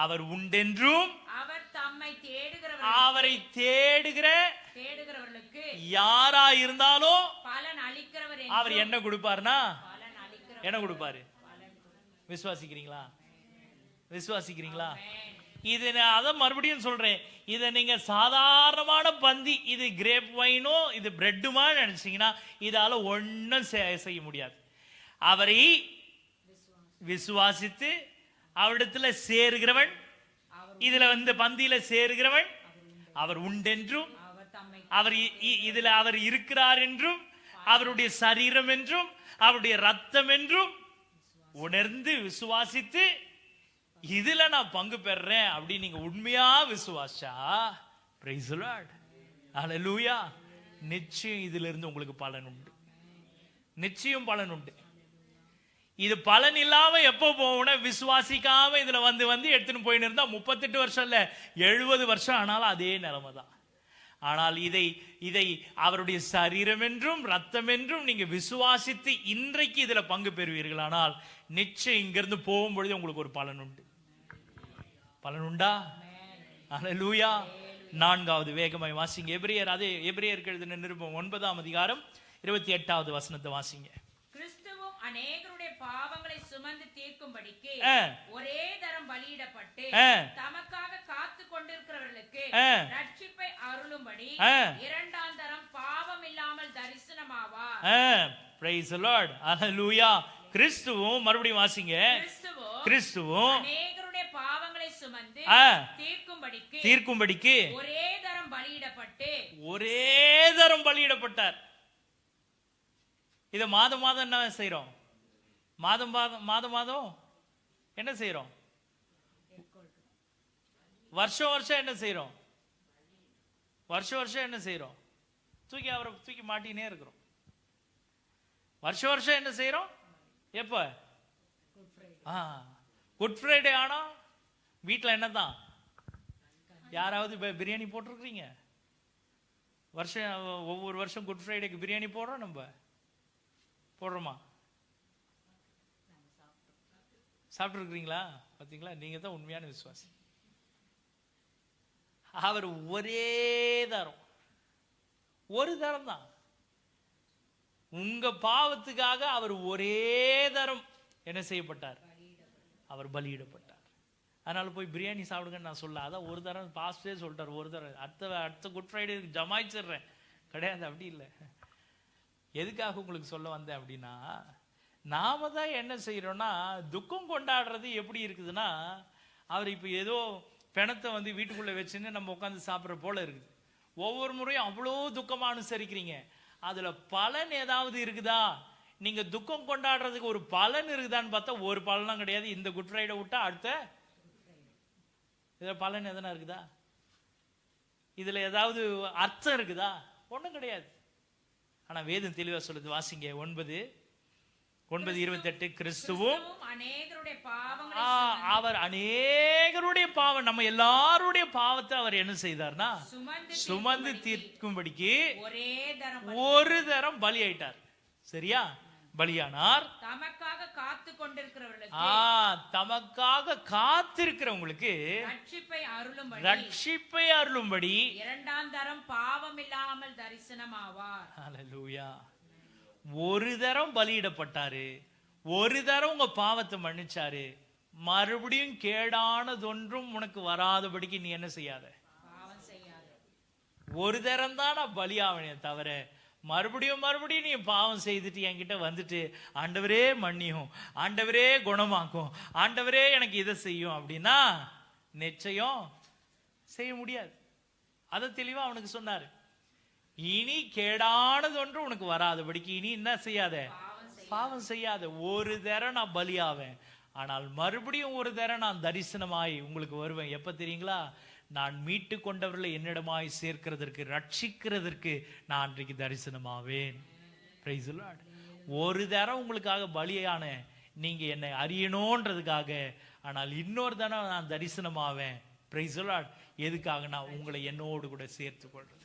அவர் உண்டென்றும் அவரை தேடுகிறவர்களுக்கு யாரா இருந்தாலும் அவர் என்ன கொடுப்பாருன்னா, என்ன கொடுப்பாரு? விசுவாசிக்கிறீங்களா? இது அதான் மறுபடியும் சொல்றேன், இதை நீங்க சாதாரணமான பந்தி, இது கிரேப் வைனோ இது பிரெட்டுமா நினைச்சீங்கன்னா இதால ஒன்னும் செய்ய முடியாது. அவரை விசுவாசித்து அவரிடத்துல சேருகிறவன், இதுல பந்தியில சேருகிறவன், அவர் உண்டென்றும் அவர் இதுல அவர் இருக்கிறார் என்றும் அவருடைய சரீரம் என்றும் அவருடைய ரத்தம் என்றும் உணர்ந்து விசுவாசித்து இதுல நான் பங்கு பெறேன் அப்படி நீங்க உண்மையா விசுவாசா, பிரைஸ் தி லார்ட், ஹல்லேலூயா, நிச்சயம் இதுல இருந்து உங்களுக்கு பலன் உண்டு, நிச்சயம் பலன் உண்டு. இது பலன் இல்லாம எப்போ போகணும்? விசுவாசிக்காம இதுல வந்து எடுத்துன்னு போயின்னு இருந்தா 38 வருஷம் இல்ல 70 வருஷம் ஆனாலும் அதே நிலைமை தான். ஆனால் இதை அவருடைய சரீரம் என்றும் ரத்தம் என்றும் நீங்க விசுவாசித்து இன்றைக்கு இதுல பங்கு பெறுவீர்கள். ஆனால் நிச்சயம் இங்கிருந்து போகும்பொழுது உங்களுக்கு ஒரு பலன் உண்டு. பலன் உண்டா? ஹல்லேலூயா. 4வது வேகமாய் வாசிங்க. எபிரேயருக்கு எழுதின நிருபம் 9ஆம் அதிகாரம் 28வது வசனத்தை வாசிங்க. அநேகருடைய பாவங்களை சுமந்து தீர்க்கும்படிக்கு ஒரே தரம் பலியிடப்பட்டு தமக்காக காத்து கொண்டிருக்கிறவர்களுக்கு ரட்சிப்பை அருளும்படி இரண்டாம் தரம் பாவம் இல்லாமல் தரிசனமாவார். Praise the Lord. Hallelujah. கிறிஸ்துவும் மறுபடியும் வாசிங்க. கிறிஸ்துவும் அநேகருடைய பாவங்களை சுமந்து தீர்க்கும்படிக்கு ஒரே தரம் பலியிடப்பட்டார். இத மாதம் மாதம் என்ன செய்றோம்? மாதம் மாதம் என்ன செய்றோம்? வருஷம் வருஷம் என்ன செய்றோம்? வருஷம் என்ன செய்றோம்? அவரை தூக்கி மாட்டினே இருக்கிறோம். வருஷம் என்ன செய்றோம்? எப்ப? குட் ஃப்ரைடே ஆனா வீட்டுல என்னதான்? யாராவது பிரியாணி போட்டிருக்கீங்க? ஒவ்வொரு வருஷம் குட் ஃப்ரைடேக்கு பிரியாணி போடுறோம். நம்ம போடுறோமா? சாப்பிட்டு இருக்கிறீங்களா? பாத்தீங்களா? நீங்க தான் உண்மையான விசுவாசி. அவர் ஒரே தரம், ஒரு தரம் தான். உங்க பாவத்துக்காக அவர் ஒரே தரம் என்ன செய்யப்பட்டார்? அவர் பலியிடப்பட்டார். அதனால போய் பிரியாணி சாப்பிடுங்கன்னு நான் சொல்ல. அதான் ஒரு தரம் பாஸ்டே சொல்லிட்டார். ஒரு தரம் அடுத்த குட் ஃப்ரைடே ஜமாய்ச்சிடுறேன் கிடையாது. அப்படி இல்லை. எதுக்காக உங்களுக்கு சொல்ல வந்தேன் அப்படின்னா, நாம தான் என்ன செய்யறோம்னா, துக்கம் கொண்டாடுறது எப்படி இருக்குதுன்னா, அவர் இப்ப ஏதோ பிணத்தை வீட்டுக்குள்ள வச்சுன்னு நம்ம உட்காந்து சாப்பிட்ற போல இருக்குது. ஒவ்வொரு முறையும் அவ்வளோ துக்கமா அனுசரிக்கிறீங்க. அதுல பலன் ஏதாவது இருக்குதா? நீங்க துக்கம் கொண்டாடுறதுக்கு ஒரு பலன் இருக்குதான்னு பார்த்தா ஒரு பலனும் கிடையாது. இந்த குட் ஃப்ரைடே விட்டா அடுத்த இதுல பலன் எதனா இருக்குதா? இதுல ஏதாவது அர்த்தம் இருக்குதா? ஒண்ணும் கிடையாது. ஆனா வேதம் தெளிவா சொல்லுது. வாசிங்க 9:28. கிறிஸ்துவும் அவர் அநேகருடைய பாவம், நம்ம எல்லாருடைய பாவத்தை அவர் என்ன செய்தார்னா சுமந்து தீர்க்கும்படிக்கு ஒரு தரம் பலி ஆயிட்டார். சரியா? பலியானார். தமக்காக காத்திருக்கிறவங்களுக்கு ரட்சிப்பை அருளும்படி இரண்டாம் தரம் பாவம் இல்லாமல் தரிசனமாவார். ஹல்லேலூயா. ஒரு தரம் பலியிடப்பட்டாரு, ஒரு தரம் உங்க பாவத்தை மன்னிச்சாரு. மறுபடியும் கேடானதொன்றும் உனக்கு வராதபடிக்கு நீ என்ன செய்யாத? ஒரு தரம் தான் நான் பலியாவனே தவிர மறுபடியும் நீ பாவம் செய்துட்டு என்கிட்ட வந்துட்டு ஆண்டவரே மன்னியும், ஆண்டவரே குணமாக்கும், ஆண்டவரே எனக்கு இதை செய்யும் அப்படின்னா நிச்சயம் செய்ய முடியாது. அதை தெளிவா அவனுக்கு சொன்னாரு. இனி கேடானது ஒன்று உனக்கு வராதபடிக்கு இனி என்ன செய்யாத? பாவம் செய்யாத. ஒரு தரம் நான் பலியாவேன், ஆனால் மறுபடியும் ஒரு தரம் நான் தரிசனமாய் உங்களுக்கு வருவேன். எப்ப தெரியுங்களா? நான் மீட்டு கொண்டவர்களை என்னிடமாய் சேர்க்கிறதற்கு, ரட்சிக்கிறதற்கு நான் அன்றைக்கு தரிசனமாவேன். Price the Lord. ஒரு தரம் உங்களுக்காக பலியான நீங்க என்னை அறியணும்ன்றதுக்காக, ஆனால் இன்னொரு தரம் நான் தரிசனமாவேன். Price the Lord. எதுக்காக? நான் உங்களை என்னோடு கூட சேர்த்து கொள்றதுக்கு.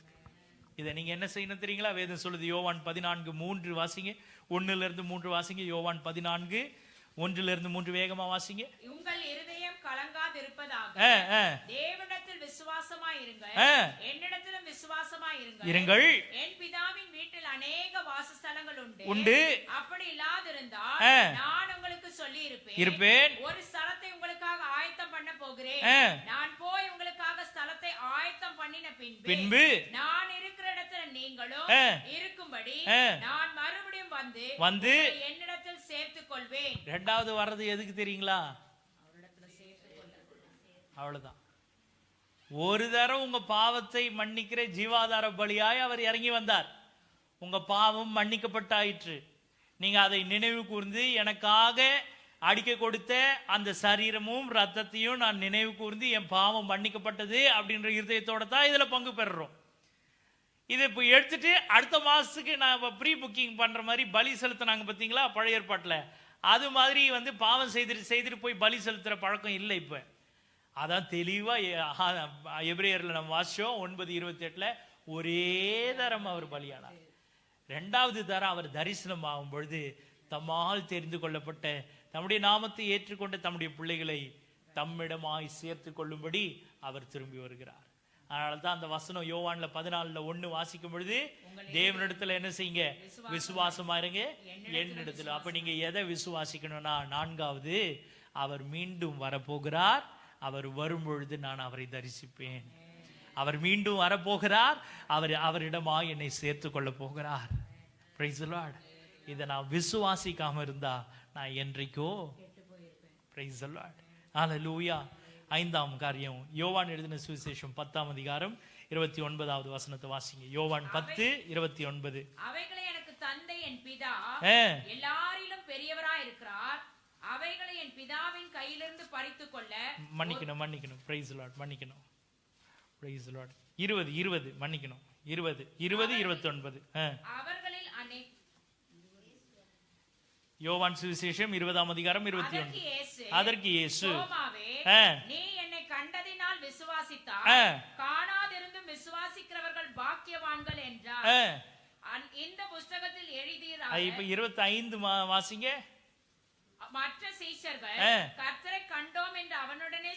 இதை நீங்க என்ன செய்யணும் தெரியுங்களா? வேதம் சொல்லுது. யோவான் 14:3 வாசிங்க. 1-3 வாசிங்க. யோவான் 14:1-3 வேகமா வாசிங்க. உங்கள் இருதயம் கலங்காதிருப்பதாக தேவனிடத்தில் விசுவாசமாய் இருங்கள், என்னிடத்திலும் விசுவாசமாய் இருங்கள். என் பிதாவின் வீட்டில் அநேக வாசஸ்தலங்கள் உண்டு. அப்படி இல்லாதிருந்தால் நான் உங்களுக்கு சொல்லி இருப்பேன். ஒரு ஸ்தலத்தை உங்களுக்காக ஆயத்தம் பண்ண போகிறேன். நான் போய் உங்களுக்காக ஸ்தலத்தை ஆயத்தம் பண்ணின பின்பு நான் இருக்கிற இடத்துல நீங்களும் இருக்கும்படி நான் மறுபடியும் வந்து என்னிடத்தில் சேர்த்துக் கொள்வேன். இரண்டாவது வர்றது எதுக்கு தெரியுங்களா? அவ்வளவுதான். ஒரு தரம் உங்க பாவத்தை மன்னிக்கிற ஜீவாதார பலியாய் அவர் இறங்கி வந்தார். உங்க பாவம் மன்னிக்கப்பட்டாயிற்று. நீங்க அதை நினைவு கூர்ந்து எனக்காக அடிக்க கொடுத்த அந்த சரீரமும் ரத்தத்தையும் நான் நினைவு கூர்ந்து என் பாவம் மன்னிக்கப்பட்டது அப்படின்ற இருதயத்தோட தான் இதுல பங்கு பெறுறோம். இதை இப்போ எடுத்துட்டு அடுத்த மாசத்துக்கு நான் ப்ரீ புக்கிங் பண்ற மாதிரி பலி செலுத்தினாங்க பார்த்தீங்களா பழைய ஏற்பாட்டில்? அது மாதிரி பாவம் செய்துட்டு போய் பலி செலுத்துற பழக்கம் இல்லை. இப்ப அதான் தெளிவா எபிரேயர்ல நம்ம வாசிச்சோம் 9:28 ஒரே தரம் அவர் பலியானார். இரண்டாவது தரம் அவர் தரிசனம் ஆகும் பொழுது தம்மால் தெரிந்து கொள்ளப்பட்ட தம்முடைய நாமத்தை ஏற்றுக்கொண்ட தம்முடைய பிள்ளைகளை தம்மிடமாய் சேர்த்து கொள்ளும்படி அவர் திரும்பி வருகிறார். அதனாலதான் அந்த வசனம் யோவான்ல 14:1 வாசிக்கும் பொழுது தேவனிடத்துல என்ன செய்யுங்க, விசுவாசமா இருங்க என்னிடத்துல. அப்ப நீங்க எதை விசுவாசிக்கணும்னா, 4வது அவர் மீண்டும் வரப்போகிறார், அவர் வரும் பொழுது நான் அவரை தரிசிப்பேன். அவர் மீண்டும் வரப்போகிறார், அவரிடமா என்னை சேர்த்து கொள்ள போகிறார். Price the Lord. இதை நான் விசுவாசிக்காம இருந்தா நான் என்றைக்கோ பிரைஸ் தி லார்ட். ஹல்லேலூயா. 5ஆம் காரியம், யோவான் எழுதின சுவிசேஷம் 10ஆம் அதிகாரம் 29வது வசனத்தை வாசிங்க. யோவான் 10:29. அவைகளை எனக்கு தந்தை என் பிதா எல்லாரிலும் பெரியவராய் இருக்கிறார், அவைகளை என் பிதாவின் கையிலிருந்து பறித்துக் கொள்ள. மன்னிக்கணும் பிரைஸ் தி லார்ட், மன்னிக்கணும் பிரைஸ் தி லார்ட். 20 மன்னிக்கணும், 20 29. அவர்களில் யோவான் சுவிசேஷம் 20ஆம் அதிகாரம் 21. அதற்கு இயேசு, நீ என்னை கண்டதினால் விசுவாசித்தால் காணாதிருந்தும் விசுவாசிக்கிறவர்கள் பாக்கியவான்கள் என்றார். இந்த புத்தகத்தில் எழுதியிருக்கிறார். இப்ப 25 வாசிங்க. மற்ற சீஷர்கள் கர்த்தரை கண்டோம் என்று அவனுடனே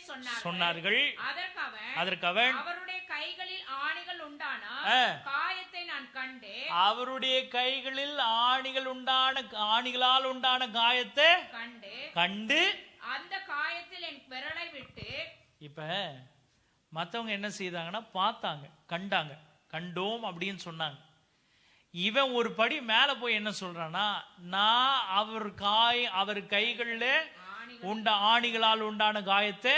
சொன்னார்கள். அதற்கு அவன் அவருடைய கைகளில் ஆணிகள் உண்டான காயத்தை நான் கண்டேன். அவருடைய கைகளில் ஆணிகளால் உண்டான காயத்தை கண்டு அந்த காயத்தில் என் விரலை விட்டு. இப்ப மத்தவங்க என்ன செய்தாங்கன்னா, பார்த்தாங்க, கண்டாங்க, கண்டோம் அப்படின்னு சொன்னாங்க. இவன் ஒரு படி மேல போய் என்ன சொல்றான்னா, நான் அவர் கைகள்ல ஆணிகளால் உண்டான காயத்தை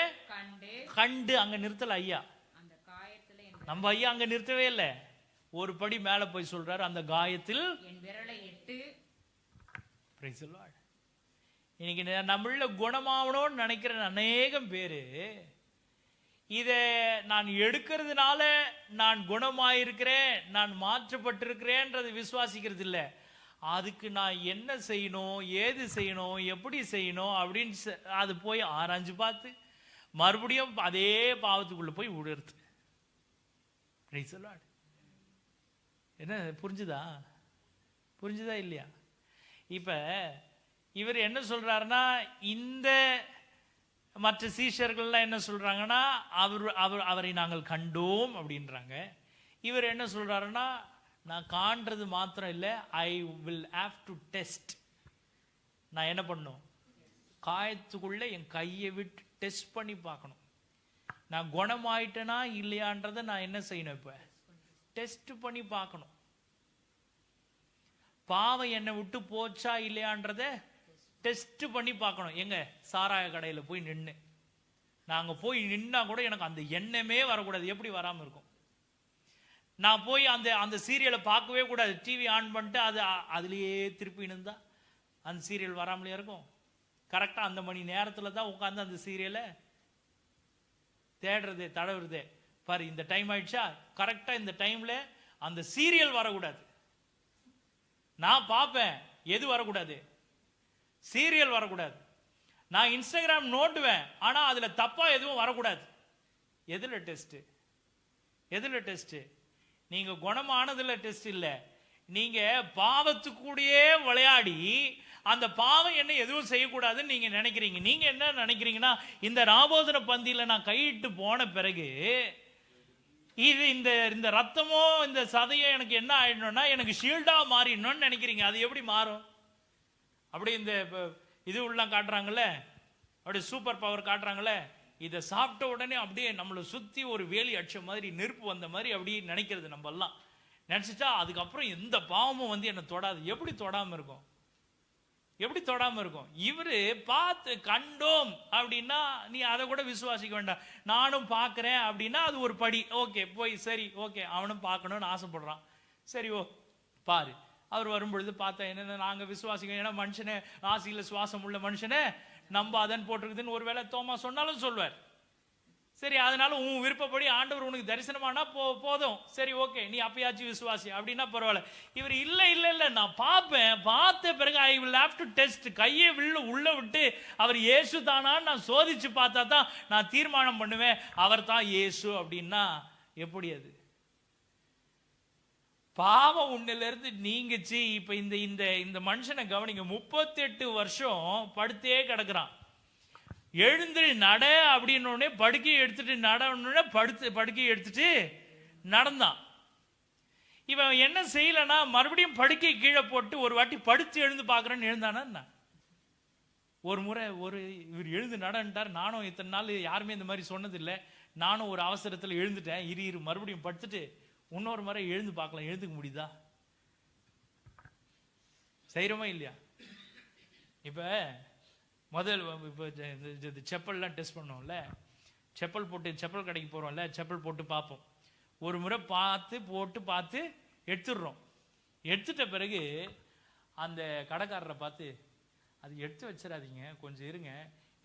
கண்டு. அங்க நிறுத்தல ஐயா, நம்ம ஐயா அங்க நிறுத்தவே இல்லை. ஒரு படி மேல போய் சொல்றாரு, அந்த காயத்தில் விரலை இட்டு. Price the Lord. இன்னைக்கு நம்மள குணமாகணும்னு நினைக்கிற அநேகம் பேரு இத நான் எடுக்கிறதுனால நான் குணமாயிருக்கிறேன், நான் மாற்றப்பட்டிருக்கிறேன்றது விசுவாசிக்கிறது இல்லை. அதுக்கு நான் என்ன செய்யணும், ஏது செய்யணும், எப்படி செய்யணும் அப்படின்னு அது போய் ஆராய்ஞ்சு பார்த்து மறுபடியும் அதே பாவத்துக்குள்ள போய் விடுறது. Price the Lord. என்ன புரிஞ்சுதா இல்லையா? இப்ப இவர் என்ன சொல்றாருன்னா, இந்த மற்ற சீஷர்கள்லாம் என்ன சொல்றாங்கன்னா, அவரை நாங்கள் கண்டோம் அப்படின்றாங்க. இவர் என்ன சொல்றாருன்னா, நான் காண்றது மாத்திரம் இல்லை, I will have to test. நான் என்ன பண்ணும், காயத்துக்குள்ள என் கையை விட்டு டெஸ்ட் பண்ணி பார்க்கணும். நான் குணமாயிட்டேனா இல்லையான்றதை நான் என்ன செய்யணும், இப்ப டெஸ்ட் பண்ணி பார்க்கணும். பாவம் என்னை விட்டு போச்சா இல்லையான்றத டெஸ்ட் பண்ணி பார்க்கணும். எங்க சாராய கடையில போய் நின்று நாங்க போய் நின்னா கூட எனக்கு அந்த எண்ணமே வரக்கூடாது. எப்படி வராம இருக்கும்? நான் போய் அந்த சீரியலை பார்க்கவே கூடாது. டிவி ஆன் பண்ணிட்டு அதுலயே திருப்பி நின்றா அந்த சீரியல் வராமலே இருக்கும். கரெக்டா அந்த மணி நேரத்துல தான் உட்காந்து அந்த சீரியலை தேடுறதே தடவுறதே. பாரு, இந்த டைம் ஆயிடுச்சா, கரெக்டா இந்த டைம்ல அந்த சீரியல் வரக்கூடாது. நான் பார்ப்பேன், எது வரக்கூடாது, சீரியல் வரக்கூடாது. நான் இன்ஸ்டாகிராம் நோட்டுவேன், ஆனா அதுல தப்பா எதுவும் வரக்கூடாது. எதுல டெஸ்ட்? நீங்க குணமானதுல டெஸ்ட் இல்ல. நீங்க பாவத்துக்கூடயே விளையாடி அந்த பாவம் என்ன எதுவும் செய்யக்கூடாதுன்னு நீங்க நினைக்கிறீங்க. நீங்க என்ன நினைக்கிறீங்கன்னா, இந்த ராபோதன பந்தியில நான் கையிட்டு போன பிறகு இது இந்த ரத்தமோ இந்த சதையோ எனக்கு என்ன ஆயிடணும்னா எனக்கு ஷீல்டா மாறிடணும்னு நினைக்கிறீங்க. அது எப்படி மாறும்? அப்படி இந்த இது உள்ள காட்டுறாங்கல்ல, அப்படி சூப்பர் பவர் காட்டுறாங்கல்ல, இதை சாப்பிட்ட உடனே அப்படியே நம்மளை சுத்தி ஒரு வேலி அடிச்ச மாதிரி, நெருப்பு வந்த மாதிரி அப்படியே நினைக்கிறது. நம்ம எல்லாம் நினைச்சிட்டா அதுக்கப்புறம் எந்த பாவமும் என்னை தொடாது. எப்படி தொடாம இருக்கும்? இவரு பார்த்து கண்டோம் அப்படின்னா நீ அதை கூட விசுவாசிக்க வேண்டாம். நானும் பார்க்கிறேன் அப்படின்னா அது ஒரு படி. ஓகே, போய் சரி, ஓகே, அவனும் பார்க்கணும்னு ஆசைப்படுறான். சரி, பாரு, அவர் வரும்பொழுது பார்த்தா என்ன, நாங்க விசுவாசிக்க. ஏன்னா மனுஷனே, ஆசியில சுவாசம் உள்ள மனுஷனே நம்ப அதன் போட்டிருக்குதுன்னு ஒருவேளை தோமா சொன்னாலும் சொல்வார். சரி, அதனால உன் விருப்பப்படி ஆண்டவர் உனக்கு தரிசனமானா போதும். சரி, ஓகே, நீ அப்பயாச்சும் விசுவாசி அப்படின்னா பரவாயில்ல. இவர் இல்ல, நான் பார்த்த பிறகு I will have to test. கையை உள்ள விட்டு அவர் இயேசு தானான்னு நான் சோதிச்சு பார்த்தா தான் நான் தீர்மானம் பண்ணுவேன் அவர் தான் இயேசு அப்படின்னா. எப்படி அது? பாவம் உன்னில இருந்து நீங்கிச்சு. இப்ப இந்த மனுஷனை கவனிங்க. 38 வருஷம் படுத்தே கிடக்குறான். எழுந்து நட அப்படின்னு படுக்கையை எடுத்துட்டு நடன்னு படுக்கையை எடுத்துட்டு நடந்தான். இவன் என்ன செய்யலன்னா மறுபடியும் படுக்கை கீழே போட்டு ஒரு வாட்டி படுத்து எழுந்து பார்க்குறேன்னு எழுந்தானா. ஒரு முறை இவர் எழுந்து நடன்ட்டார். நானும் இத்தனை நாள் யாருமே இந்த மாதிரி சொன்னதில்லை. நானும் ஒரு அவசரத்தில் எழுந்துட்டேன். இரு மறுபடியும் படுத்துட்டு இன்னொரு முறை எழுந்து பார்க்கலாம். எழுந்துக்க முடியுதா? செய்கிறோமா இல்லையா? இப்போ முதல் இப்போ செப்பல்லாம் டெஸ்ட் பண்ணோம்ல, செப்பல் கடைக்கு போகிறோம்ல, செப்பல் போட்டு பார்ப்போம். ஒரு முறை பார்த்து எடுத்துடுறோம். எடுத்துட்ட பிறகு அந்த கடைக்காரரை பார்த்து, அது எடுத்து வச்சிடாதீங்க, கொஞ்சம் இருங்க,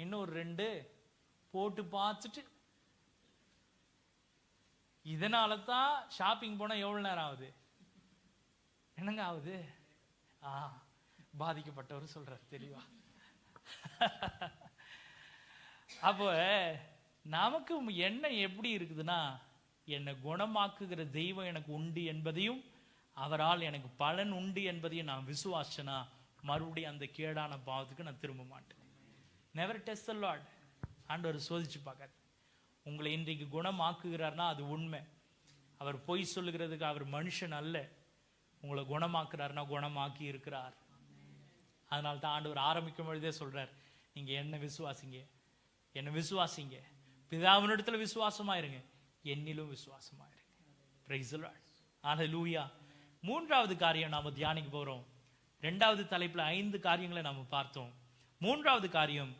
இன்னொரு 2 போட்டு பார்த்துட்டு. இதனால தான் ஷாப்பிங் போனால் எவ்வளோ நேரம் ஆகுது? என்னங்க ஆகுது? பாதிக்கப்பட்டவர் சொல்றார் தெளிவா. அப்போ நமக்கு என்ன எப்படி இருக்குதுன்னா, என்னை குணமாக்குகிற தெய்வம் எனக்கு உண்டு என்பதையும் அவரால் எனக்கு பலன் உண்டு என்பதையும் நான் விசுவாசனா மறுபடியும் அந்த கேடான பாவத்துக்கு நான் திரும்ப மாட்டேன். நெவர் டெஸ்ட் தி லார்ட். ஆண்டவர் சோதிச்சு பார்க்காது. உங்களை இன்றைக்கு குணமாக்குகிறார்னா அது உண்மை. அவர் பொய் சொல்லுகிறதுக்கு அவர் மனுஷன் அல்ல. உங்களை குணமாக்குறாருன்னா குணமாக்கி இருக்கிறார். அதனால தான் ஆண்டவர் ஆரம்பிக்கும் பொழுதே சொல்றார், நீங்க என்ன விசுவாசிங்க, பிதாவினிடத்துல விசுவாசமா இருங்க, என்னிலும் விசுவாசமா இருங்க. Praise the Lord. ஹல்லேலூயா. 3வது காரியம் நாம தியானிக்க போறோம். 2வது தலைப்புல 5 காரியங்களை நாம பார்த்தோம். 3வது காரியம்,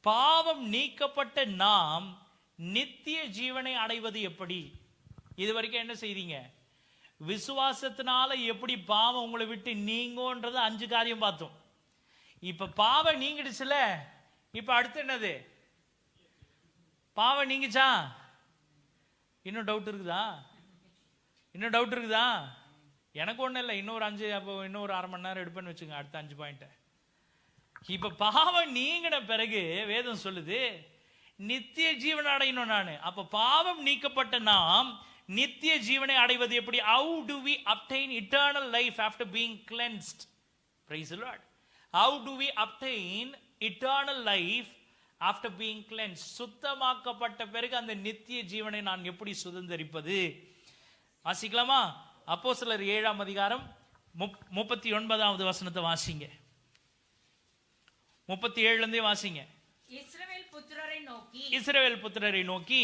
பாவம் நீக்கப்பட்ட நாம் நித்திய ஜீவனை அடைவது எப்படி? இது வரைக்கும் என்ன செய்தீங்க? விசுவாசத்தினால எப்படி பாவம் உங்களை விட்டு நீங்கோன்றது 5 காரியம் பார்த்தோம். இப்ப பாவம் நீங்கிடுச்சுல, இப்ப அடுத்து என்னது? பாவம் நீங்கிச்சா? இன்னும் டவுட் இருக்குதா? எனக்கு ஒன்றும் இல்லை. இன்னொரு 1/2 மணி நேரம் எடுப்பேன்னு வச்சுங்க, அடுத்த 5 பாயிண்ட். இப்ப பாவம் நீங்கின பிறகு வேதம் சொல்லுது நித்திய ஜீவனை அடையணும் நான். அப்ப பாவம் நீக்கப்பட்ட நாம் நித்திய ஜீவனை அடைவது எப்படி? How do we obtain eternal life after being cleansed? Praise the Lord. How do we obtain eternal life after being cleansed? சுத்தமாக்கப்பட்ட பிறகு அந்த நித்திய ஜீவனை நான் எப்படி சுதந்தரிப்பது? வாசிக்கலாமா? அப்போஸ்தலர் 7ஆம் அதிகாரம் 39வது வசனத்தை வாசிங்க. 37ல இருந்தே வாசிங்க. இஸ்ரவேல் புத்திரரை நோக்கி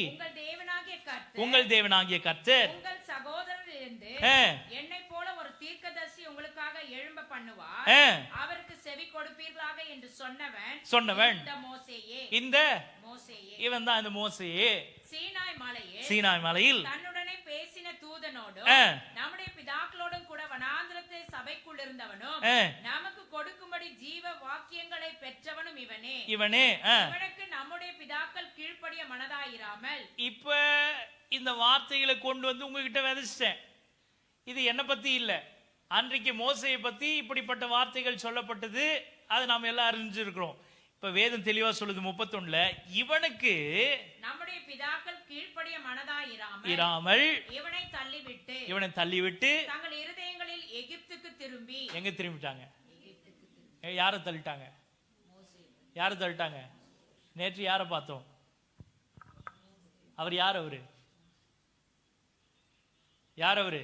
உங்கள் தேவனாகிய கர்த்தர் உங்கள் சகோதரரிலிருந்து என்னைப் போல ஒரு தீர்க்கதரிசி உங்களுக்காக எழும்ப பண்ணுவார், அவருக்கு செவி கொடுப்பீர்களாக என்று சொன்னவன் இந்த மோசேயே. இவன் தான் இந்த மோசேயே. சீனாய் மலையில் தன்னுடனே பேசின தூதனோடு நம்முடைய பிதாக்களோடும் கூட வனாந்திரத்தை சபைக்குள் இருந்தவனும் நமக்கு கொடுக்கும்படி ஜீவ வாக்கியங்களை பெற்றவனும் இவனே. இவனுக்கு நம்முடைய பிதாக்கள் கீழ்ப்படிய மனதாயிராமல். இப்ப இந்த வார்த்தைகளை கொண்டு வந்து உங்ககிட்ட விதைச்சிட்டேன். இது என்ன பத்தி இல்ல, அன்றைக்கு மோசையை பத்தி இப்படிப்பட்ட வார்த்தைகள் சொல்லப்பட்டது. அதை நாம் எல்லாம் அறிஞ்சிருக்கிறோம். இப்ப வேதம் தெளிவா சொல்லுது 31ல, இவனுக்கு நம்முடைய பிதாக்கள் கீழ்ப்படிய மனதாயிராமல் இவனை தள்ளிவிட்டு தங்கள் இருதயங்களில் எகிப்துக்கு திரும்பி. எங்க திரும்பிட்டாங்க? யாரை தள்ளிட்டாங்க? நேற்று யாரை பார்த்தோம்? அவர் யார்? அவரு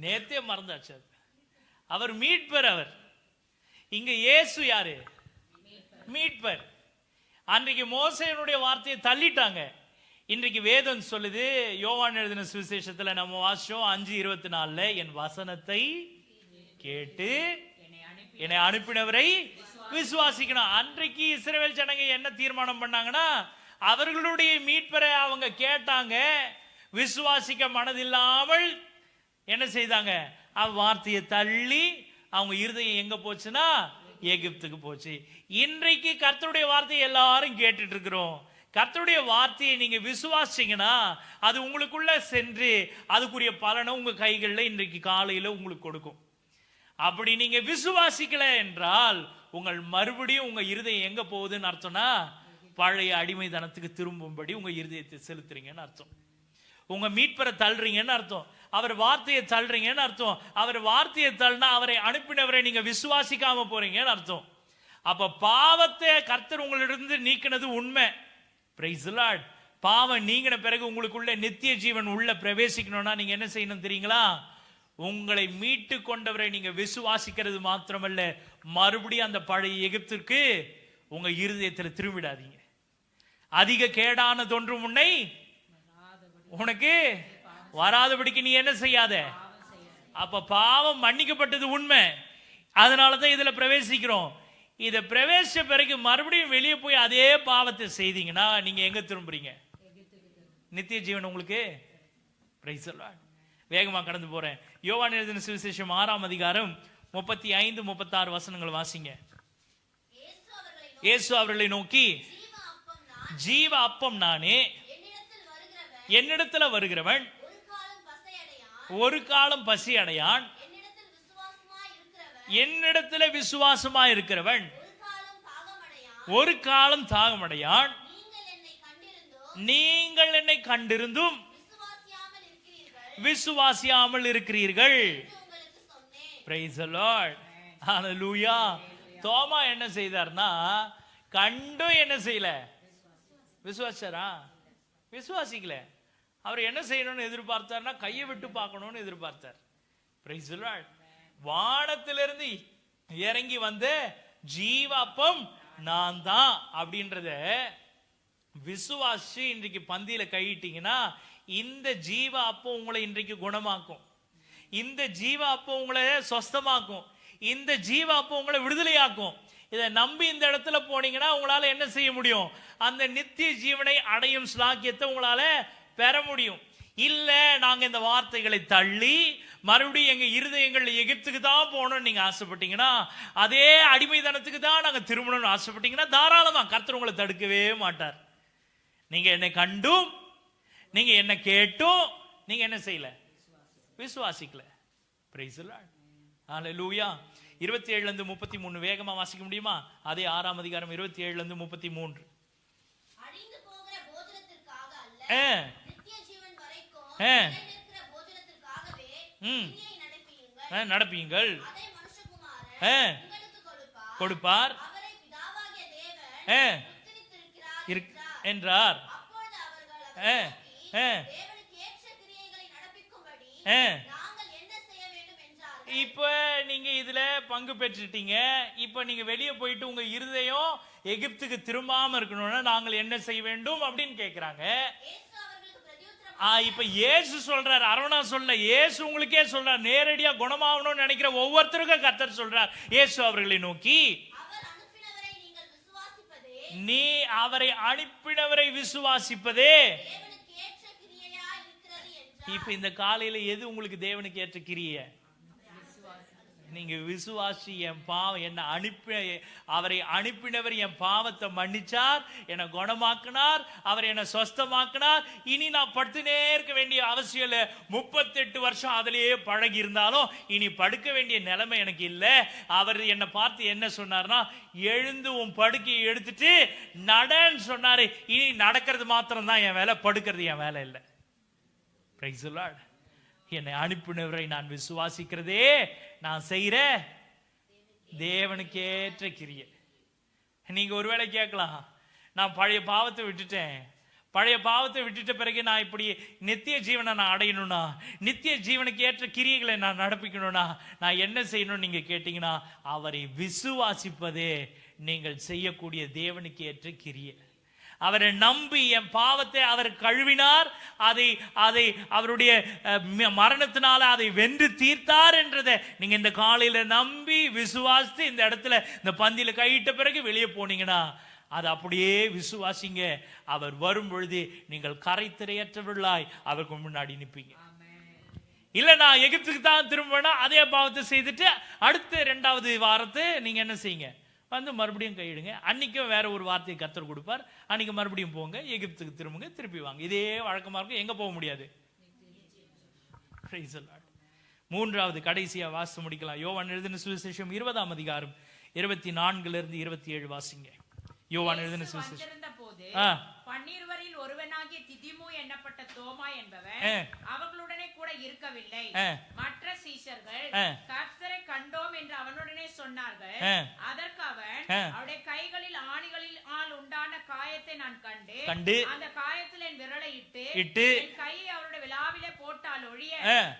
நேத்தே மறந்தாச்சு. அவர் மீட்பர். அவர் இங்க இயேசு யாரு? மீட்பர். அன்றைக்கு மோசேயினுடைய வார்த்தையை தள்ளிட்டாங்க. இன்றைக்கு வேதம் சொல்லுது, யோவான் எழுதின சுவிசேஷத்துல நம்ம வாசிச்சோம் 5:24, என் வசனத்தை கேட்டு என்னை அனுப்பினவரை விசுவாசிக்கணும். அன்றைக்கு இஸ்ரவேல் ஜனங்க என்ன தீர்மானம் பண்ணாங்கன்னா, அவர்களுடைய மீட்பரை அவங்க கேட்டாங்க, விசுவாசிக்க மனதில்லாமல் என்ன செய்தாங்க? வார்த்தையை தள்ளி அவங்க இருதயம் எங்க போச்சுன்னா எகிப்துக்கு போச்சு. இன்றைக்கு கர்த்தருடைய வார்த்தையை எல்லாரும் கேட்டுட்டு இருக்கிறோம். கர்த்தருடைய வார்த்தையை நீங்க விசுவாசிங்கன்னா அது உங்களுக்குள்ள சென்று அதுக்குரிய பலனை உங்க கைகளில் இன்றைக்கு காலையில உங்களுக்கு கொடுக்கும். அப்படி நீங்க விசுவாசிக்கல என்றால் உங்கள் மறுபடியும் உங்க இருதயம் எங்க போகுதுன்னு அர்த்தம்னா பழைய அடிமைத்தனத்துக்கு திரும்பும்படி உங்க இருதயத்தை செலுத்துறீங்கன்னு அர்த்தம். உங்க மீட்பரை தள்ளுறீங்கன்னு அர்த்தம். அவர் வார்த்தையை தள்ளுறீங்கன்னு அர்த்தம். அவர் வார்த்தையை தள்ளினா அவரை அனுப்பினவரை நீங்க விசுவாசிக்காம போறீங்கன்னு அர்த்தம். அப்ப பாவத்தை கர்த்தர் உங்களிலிருந்து நீக்கினது உண்மை. Price the Lord. பாவம் நீங்கின பிறகு உங்களுக்குள்ள நித்திய ஜீவன் உள்ள பிரவேசிக்கணும்னா நீங்க என்ன செய்யணும் தெரியுங்களா? உங்களை மீட்டு கொண்டவரை நீங்க விசுவாசிக்கிறது மாத்திரமல்ல, மறுபடியும் அந்த பழைய எகிப்திற்கு உங்க இருதயத்தில் திரும்பிடாதீங்க. அதிக கேடான தொன்று முன்னை உனக்கு வராதபடிக்கு நீ என்ன செய்யாத. அப்ப பாவம் மன்னிக்கப்பட்டது உண்மை. அதனாலதான் இதுல பிரவேசிக்கிறோம். இதை பிரவேசிச்ச பிறகு மறுபடியும் வெளியே போய் அதே பாவத்தை செய்தீங்கன்னா நீங்க எங்க திரும்புறீங்க? நித்திய ஜீவன் உங்களுக்கு. Price the Lord. வேகமா கடந்து போறேன். யோவான் எழுதின சுவிசேஷம் 6ஆம் அதிகாரம் 35-36 வசனங்கள் வாசிங்க. இயேசு அவர்களை நோக்கி, ஜீவ அப்பம் நானே, என்னிடத்தில் வருகிறவன் ஒரு காலம் பசி அடையான், என்னிடத்தில் விசுவாசமா இருக்கிறவன் ஒரு காலம் தாகமடையான். நீங்கள் என்னை கண்டிருந்தும் விசுவாசியாமல் இருக்கிறீர்கள். Price the Lord. ஹல்லேலூயா. தோமா என்ன செய்தார்னா, கண்டும் என்ன செய்யல, விசுவாசாரா? விசுவாசிக்கல. அவர் என்ன செய்யணும்னு எதிர்பார்த்தார்னா, கையை விட்டு பார்க்கணும்னு எதிர்பார்த்தார். Price the Lord. வானத்திலிருந்து இறங்கி வந்த ஜீவாப்பம் நான் தான் அப்படின்றத விசுவாசி இன்றைக்கு பந்தியில கையிட்டீங்கன்னா, இந்த ஜீவ அப்பம் உங்களை இன்றைக்கு குணமாக்கும். இந்த ஜீவ அப்பம் உங்களை சொஸ்தமாக்கும். இந்த ஜீவ அப்பம் உங்களை விடுதலையாக்கும். இதை நம்பி இந்த இடத்துல போனீங்கன்னா உங்களால என்ன செய்ய முடியும்? அந்த நித்திய ஜீவனை அடையும் ஸ்லாக்கியத்தை உங்களால பெற முடியும். இல்ல நாங்க இந்த வார்த்தைகளை தள்ளி மறுபடியும் எங்க இருதயங்கள் எகிப்துக்கு தான் போகணும்னு நீங்க ஆசைப்பட்டீங்கன்னா, அதே அடிமைத்தனத்துக்கு தான் நாங்க திரும்பணும்னு ஆசைப்பட்டீங்கன்னா, தாராளமா கர்த்தர் உங்களை தடுக்கவே மாட்டார். நீங்க என்னை கண்டும் நீங்க என்ன கேட்டும் நீங்க என்ன செய்யல, விசுவாசிக்கல. Price the Lord. ஹல்லேலூயா. 27-33 வேகமா வாசிக்க முடியுமா? அதே 6ஆம் அதிகாரம் 27-33. அழிந்து போகிற போஜனத்திற்காக அல்ல, நித்திய ஜீவன் வரைக்கும் நிலைநிற்கிற போஜனத்திற்காகவே கிரியை நடப்பியுங்கள். அதை மனுஷகுமாரன் உங்களுக்கு கொடுப்பார். அவரை பிதாவாகிய தேவன் உத்தரித்திருக்கிறார் என்றார். அப்பொழுது அவர்கள் தேவனுக்கு ஏற்ற கிரியைகளை நடப்பிக்கும்படி நாங்கள் என்ன செய்ய வேண்டும் என்றார்கள். இப்ப நீங்க இதுல பங்கு பெற்றுட்டீங்க. இப்ப நீங்க வெளியே போயிட்டு உங்க இருதயம் எகிப்துக்கு திரும்பாம இருக்கணும்னா நாங்கள் என்ன செய்ய வேண்டும் அப்படின்னு கேக்குறாங்க. இப்ப இயேசு சொல்றார், அரவணா சொல்ல, இயேசு உங்களுக்கே சொல்றார். நேரடியா குணமாகணும்னு நினைக்கிற ஒவ்வொருத்தருக்கும் கர்த்தர் சொல்றார். இயேசு அவர்களை நோக்கி, நீ அவரை அனுப்பினவரை விசுவாசிப்பதே. இப்ப இந்த காலையில எது உங்களுக்கு தேவனுக்கு ஏற்ற கிரியை? நீங்க விசுவாசி. என் பாவம் என்ன அவரை அனுப்பினவர் என் பாவத்தை மன்னிச்சார், என்னை குணமாக்கினார், அவர் என்னை சொஸ்தமாக்கினார். இனி நான் படுத்துனே இருக்க வேண்டிய அவசியம் இல்லை. 38 வருஷம் அதிலேயே பழகி இருந்தாலும் இனி படுக்க வேண்டிய நிலைமை எனக்கு இல்லை. அவர் என்னை பார்த்து என்ன சொன்னார்னா, எழுந்து உன் படுக்கையை எடுத்துட்டு நடன்னு சொன்னாரு. இனி நடக்கிறது மாத்திரம் தான் என் வேலை, படுக்கிறது என் வேலை இல்லை. Price the Lord. என்னை அனுப்பினவரை நான் விசுவாசிக்கிறதே நான் செய்யற தேவனுக்கு ஏற்ற கிரியை. நீங்க ஒருவேளை கேட்கலாம், நான் பழைய பாவத்தை விட்டுட்டேன், பழைய பாவத்தை விட்டுட்ட பிறகு நான் இப்படி நித்திய ஜீவனை நான் அடையணும்னா, நித்திய ஜீவனுக்கு ஏற்ற கிரியைகளை நான் நடப்பிக்கணும்னா நான் என்ன செய்யணும்னு நீங்க கேட்டீங்கன்னா, அவரை விசுவாசிப்பதே நீங்கள் செய்யக்கூடிய தேவனுக்கு ஏற்ற கிரியை. அவரை நம்பி என் பாவத்தை அவர் கழுவினார், அதை அவருடைய மரணத்தினால அதை வென்று தீர்த்தார் என்றதை நீங்க இந்த காலையில நம்பி விசுவாசித்து இந்த இடத்துல இந்த பந்தியில கையிட்ட பிறகு வெளியே போனீங்கன்னா அதை அப்படியே விசுவாசிங்க. அவர் வரும் பொழுது நீங்கள் கரைத்திரையற்றவர்களாய் அவருக்கு முன்னாடி நிற்பீங்க. இல்ல நான் எகிப்துக்கு தான் திரும்பினா அதே பாவத்தை செய்துட்டு அடுத்த 2வது வாரத்தை நீங்க என்ன செய்யுங்க, வந்து மறுபடியும் கையிடுங்க. அன்னைக்கும் வேற ஒரு வார்த்தையை கர்த்தர் கொடுப்பார். அன்னைக்கு மறுபடியும் போங்க, எகிப்துக்கு திரும்புங்க, திருப்பி வாங்க. இதே வழக்கமா இருக்கும். எங்க போக முடியாது. 3வது கடைசியா வாசித்து முடிக்கலாம். யோவான் எழுதின சுவிசேஷம் 20ஆம் அதிகாரம் 24-27 வாசிங்க. யோவான் எழுதின சுவிசேஷம் 12 ஒருவனாகிய திதிமு என்னப்பட்ட தோமா என்பவன் அவர்களுடனே கூட இருக்கவில்லை. மற்ற சீஷர்கள் கர்த்தரை கண்டோம் என்று அவனுடனே சொன்னார்கள். அதற்கு அவன், அவருடைய கைகளில் ஆணிகளில் உண்டான காயத்தை நான் கண்டு அந்த காயத்தில் என் விரலை இட்டு என் கையை அவருடைய விலாவிலே போட்டால் ஒழிய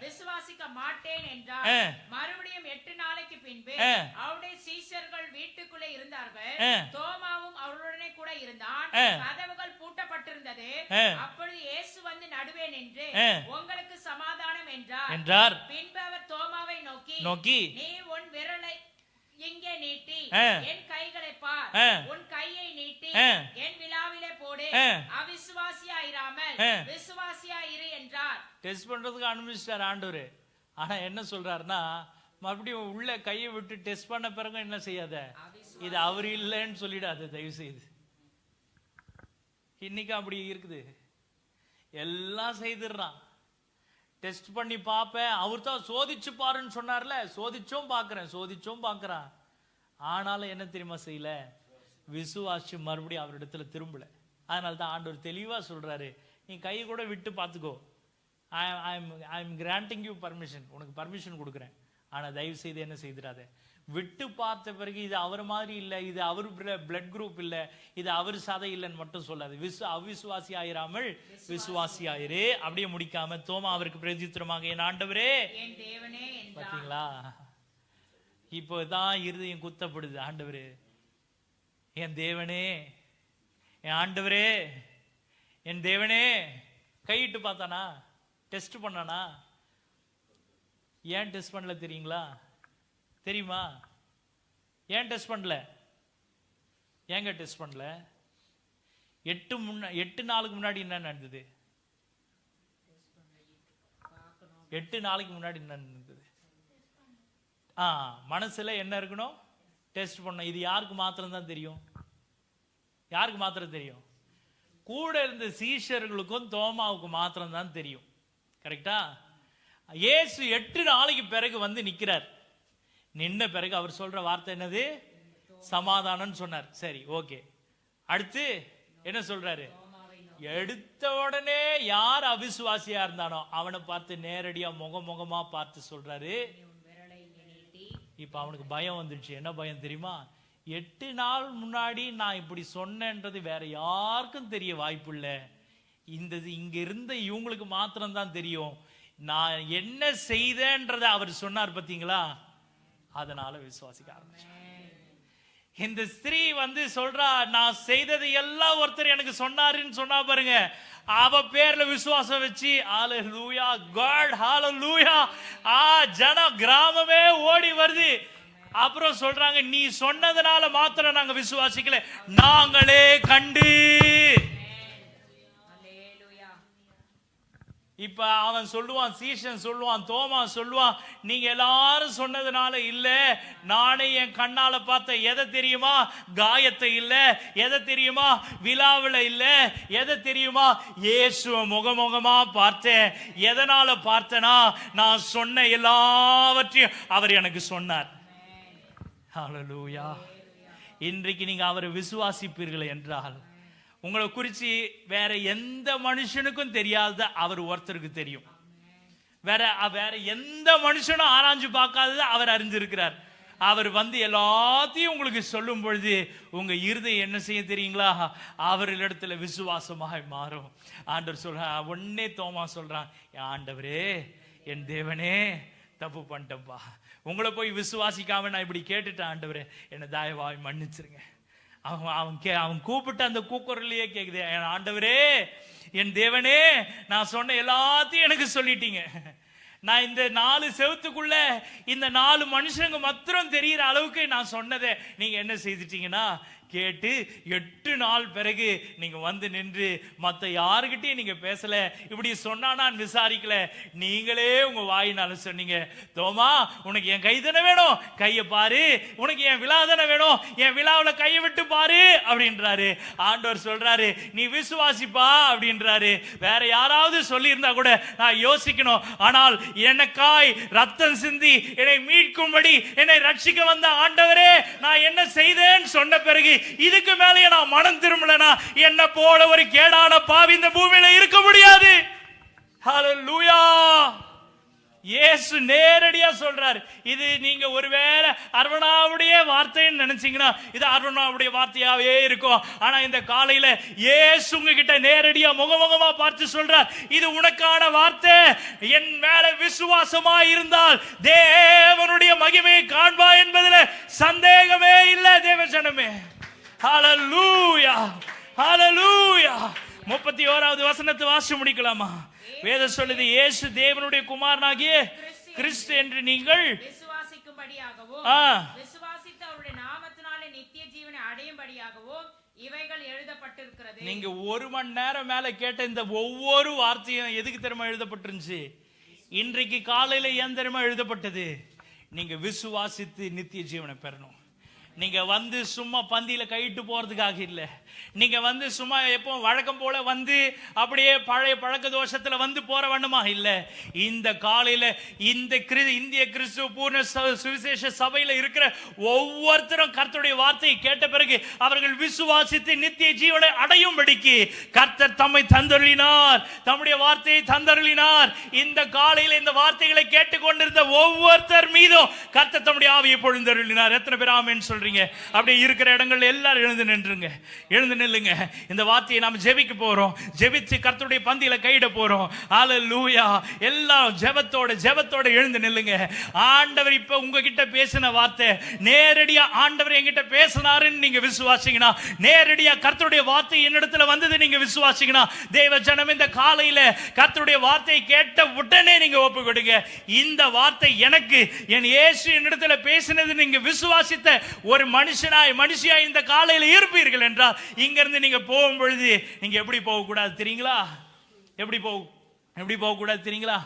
விசுவாசிக்க மாட்டேன் என்றார். மறுபடியும் 8 நாளைக்கு பின்பு அவருடைய சீஷர்கள் வீட்டுக்குள்ளே இருந்தார்கள். தோமாவும் அவர்களுடனே கூட இருந்தான். கதவுகள் பூட்டப்பட்டிருந்தது. அப்பொழுது இயேசு வந்து நடுவே நின்று, உங்களுக்கு சமாதானம் என்றார். பின்பு அவர் தோமாவை நோக்கி, நீ உன் விரலை இங்கே நீட்டி என் கைகளை பார், உன் கையை நீட்டி என் விலாவிலே போடு, அவிசுவாசியாயிராமல் விசுவாசியாயிரு என்றார். டெஸ்ட் பண்றதுக்கு அனுமதிச்சார் ஆண்டவர். ஆனா என்ன சொல்றாருன்னா, மறுபடியும் உள்ள கையை விட்டு டெஸ்ட் பண்ண பிறகு என்ன செய்யாத, இது அவர் இல்லைன்னு சொல்லிடாது தயவு செய்து. இன்னைக்கு அப்படி இருக்குது, எல்லாம் செய்துடுறான். டெஸ்ட் பண்ணி பார்ப்பேன், அவர் தான் சோதிச்சு பாருன்னு சொன்னார்ல, சோதிச்சும் பார்க்கறான். ஆனாலும் என்ன தெரியுமா செய்யல, விசுவாசி மறுபடியும் அவரிடத்துல திரும்பல. அதனால தான் ஆண்டவர் தெளிவா சொல்றாரு, நீ கையை கூட விட்டு பார்த்துக்கோ, I am granting you permission, உனக்கு பர்மிஷன் கொடுக்குறேன். ஆனா தயவு செய்து என்ன செய்திடாத, விட்டு பார்த்த பிறகு இது அவர் மாதிரி இல்லை, இது அவர் பிளட் குரூப் இல்லை, இது அவர் சதை இல்லைன்னு மட்டும் சொல்லாது. அவிசுவாசி ஆயிராமல் விசுவாசி ஆயிரு. அப்படியே முடிக்காம தோமா அவருக்கு பிரதித்திரமாக, என் ஆண்டவரே என் தேவனே. பாத்தீங்களா, இப்போதான் இருதயம் குத்தப்படுது. ஆண்டவரே என் தேவனே, என் ஆண்டவரே என் தேவனே. கையிட்டு பார்த்தானா, டெஸ்ட் பண்ணானா? ஏன் டெஸ்ட் பண்ணல தெரியுமா? ஏன் டெஸ்ட் பண்ணல? ஏங்க டெஸ்ட் பண்ணல? 8 நாளுக்கு முன்னாடி என்ன நடந்தது? 8 நாளைக்கு முன்னாடி என்ன நடந்தது? மனசுல என்ன இருக்கணும்? டெஸ்ட் பண்ண. இது யாருக்கு மாத்திரம் தான் தெரியும்? யாருக்கு மாத்திரம் தெரியும்? கூட இருந்த சீஷர்களுக்கும் தோமாவுக்கு மாத்திரம் தான் தெரியும். கரெக்டா? இயேசு 8 நாளைக்கு பிறகு வந்து நிக்கிறார். நின்ன பிறகு அவர் சொல்ற வார்த்தை என்னது? சமாதானம் சொன்னார். சரி, ஓகே. அடுத்து என்ன சொல்றாரு? எடுத்த உடனே யார் அவிசுவாசியா இருந்தானோ அவனை பார்த்து நேரடியா முகமா பார்த்து சொல்றாரு. இப்ப அவனுக்கு பயம் வந்துடுச்சு. என்ன பயம் தெரியுமா? 8 நாள் முன்னாடி நான் இப்படி சொன்னேன்றது வேற யாருக்கும் தெரிய வாய்ப்பு இல்லை. இங்க இருந்த இவங்களுக்கு மாத்திரம் தான் தெரியும். நான் என்ன செய்தேன்றதை அவர் சொன்னார் பாத்தீங்களா? அதனால விசுவாசிக்க ஆரம்பிச்சேன். இந்த ஸ்திரீ வந்து சொல்றா, நான் செய்தது எல்லாம் ஒருத்தர் எனக்கு சொன்னாருன்னு சொன்னா பாருங்க, அவ பேர்ல விசுவாசம் வச்சு ஹalleluya God hallelujah ஜன கிராமமே ஓடி வருது. அப்புறம் சொல்றாங்க, நீ சொன்னதுனால மாத்திரம் நாங்க விசுவாசிக்கல, நாங்களே கண்டு. இப்ப அவன் சொல்லுவான், சீஷன் சொல்லுவான், தோமா சொல்லுவான், நீங்க எல்லாரும் சொன்னதுனால இல்ல, நானே என் கண்ணால பார்த்த. எதை தெரியுமா? காயத்தை இல்ல. எதை தெரியுமா? விழாவில் இல்ல. எதை தெரியுமா? இயேசுவ முகமுகமா பார்த்தேன். எதனால பார்த்தனா? நான் சொன்ன எல்லாவற்றையும் அவர் எனக்கு சொன்னார். ஹalleluya. இன்றைக்கு நீங்க அவரை விசுவாசிப்பீர்கள் என்றால், உங்களை குறிச்சு வேற எந்த மனுஷனுக்கும் தெரியாத அவர் ஒருத்தருக்கு தெரியும். வேற எந்த மனுஷனும் ஆராய்ஞ்சு பார்க்காதது அவர் அறிஞ்சிருக்கிறார். அவர் வந்து எல்லாத்தையும் உங்களுக்கு சொல்லும் பொழுது உங்க இருதயம் என்ன செய்ய தெரியுங்களா? அவரிடத்துல விசுவாசமாக மாறும். ஆண்டவர் சொல்றான், ஒன்னே தோமா சொல்றான், ஆண்டவரே என் தேவனே தப்பு பண்ணிட்டப்பா, உங்களை போய் விசுவாசிக்காம நான் இப்படி கேட்டுட்டேன், ஆண்டவரே என்னை தயவாய் மன்னிச்சிருங்க. அவன் கூப்பிட்டு அந்த கூக்குரலையே கேக்குது, ஆண்டவரே என் தேவனே நான் சொன்ன எல்லாத்தையும் எனக்கு சொல்லிட்டீங்க. நான் இந்த 4 செவத்துக்குள்ள இந்த 4 மனுஷங்க மாத்திரம் தெரிகிற அளவுக்கு நான் சொன்னதை நீங்க என்ன செய்துட்டீங்கன்னா, கேட்டு 8 நாள் பிறகு நீங்க வந்து நின்று மத்த யாருக்கிட்டையும் நீங்க பேசல. இப்படி சொன்னா நான் விசாரிக்கல, நீங்களே உங்க வாயினால சொன்னீங்க, தோமா உனக்கு என் கைதனை வேணும், கையை பாரு. உனக்கு என் விழாதனை வேணும், என் விழாவில் கையை விட்டு பாரு அப்படின்றாரு. ஆண்டவர் சொல்றாரு, நீ விசுவாசிப்பா அப்படின்றாரு. வேற யாராவது சொல்லி இருந்தா கூட நான் யோசிக்கணும். ஆனால் எனக்காய் ரத்தம் சிந்தி என்னை மீட்கும்படி என்னை ரட்சிக்க வந்த ஆண்டவரே நான் என்ன செய்தேன்னு சொன்ன பிறகு இதுக்கு மேலேயே நான் மனம் திரும்பலனா என்ன போல ஒரு கேடான பாவி இந்த பூமியில இருக்க முடியாது. ஹல்லேலூயா. இயேசு நேரடியா சொல்றாரு. இது நீங்க ஒருவேளை அர்வனாவுடைய வார்த்தைன்னு நினைச்சீங்கன்னா இது அர்வனாவுடைய வார்த்தையாவே இருக்கும். ஆனா இந்த காலையில இயேசு உங்ககிட்ட நேரடியா முகமுகமா பார்த்து சொல்றார், இது உனக்கான வார்த்தை. என் மேல விசுவாசமா இருந்தால் தேவனுடைய மகிமையை காண்பா என்பதில் சந்தேகமே இல்லை. தேவஜனமே, ஹல்லேலூயா, ஹல்லேலூயா. 31வது வசனத்தை வாசி முடிக்கலாமா? வேதம் சொல்லுது, இயேசு தேவனுடைய குமாரனாகிய கிறிஸ்து என்று நீங்கள் விசுவாசிக்கும்படியாகவும் விசுவாசித்து அவருடைய நாமத்தினாலே நித்திய ஜீவனை அடையும்படியாகவும் இவைகள் எழுதப்பட்டிருக்கிறது. நீங்க 1 மணி நேரம் மேல கேட்ட இந்த ஒவ்வொரு வார்த்தையும் எதுக்கு தெரியுமா எழுதப்பட்டிருந்துச்சு? இன்றைக்கு காலையில ஏன் தெரியுமா எழுதப்பட்டது? நீங்க விசுவாசித்து நித்திய ஜீவனை பெறணும். நீங்க வந்து சும்மா பந்தியில கையிட்டு போறதுக்காக இல்ல. நீங்க வந்து சும்மா எப்போ வழக்கம் போல வந்து அப்படியே பழைய பழக்க தோஷத்துல வந்து போற வண்ணமா இல்ல. இந்த காலையில இந்த இந்திய கிறிஸ்துவ பூர்ண சுவிசேஷ சபையில இருக்கிற ஒவ்வொருத்தரும் கர்த்தருடைய வார்த்தையை கேட்ட பிறகு அவர்கள் விசுவாசித்து நித்திய ஜீவனை அடையும்படிக்கு கர்த்தர் தம்மை தந்தருளினார், தம்முடைய வார்த்தையை தந்தருளினார். இந்த காலையில இந்த வார்த்தைகளை கேட்டுக்கொண்டிருந்த ஒவ்வொருத்தர் மீதும் கர்த்தர் தம்முடைய ஆவியை பொழிந்தருளினார். எத்தனை பேர் ஆமென் சொல்றீங்க? அப்படியே இருக்கிற இடங்கள்ல எல்லாரும் எழுந்து நின்றுங்க, எழுந்து நில்லுங்க. இந்த வார்த்தையை நாம் ஜெபிக்க போறோம். ஜெபிச்சு கர்த்தருடைய பந்தியில கையிட போறோம். ஹல்லேலூயா. எல்லாம் ஜெபத்தோட எழுந்து நில்லுங்க. ஆண்டவர் இப்ப உங்ககிட்ட பேசின வார்த்தை நேரடியா ஆண்டவர் என்கிட்ட பேசினாருன்னு நீங்க விசுவாசிங்கன்னா, நேரடியா கர்த்தருடைய வார்த்தை என்னிடத்துல வந்தது நீங்க விசுவாசிங்கன்னா, தேவ ஜனம் இந்த காலையில கர்த்தருடைய வார்த்தையை கேட்ட உடனே நீங்க ஒப்பு கொடுங்க. இந்த வார்த்தை எனக்கு என் இயேசு என்னிடத்துல பேசினது நீங்க விசுவாசித்த ஒரு மனுஷியா இந்த காலையில இருப்பீர்கள் என்றால் இங்க இருந்து நீங்க போகும் பொழுது நீங்க எப்படி போக கூடாது தெரியுங்களா? எப்படி போக கூடாது தெரியுங்களா?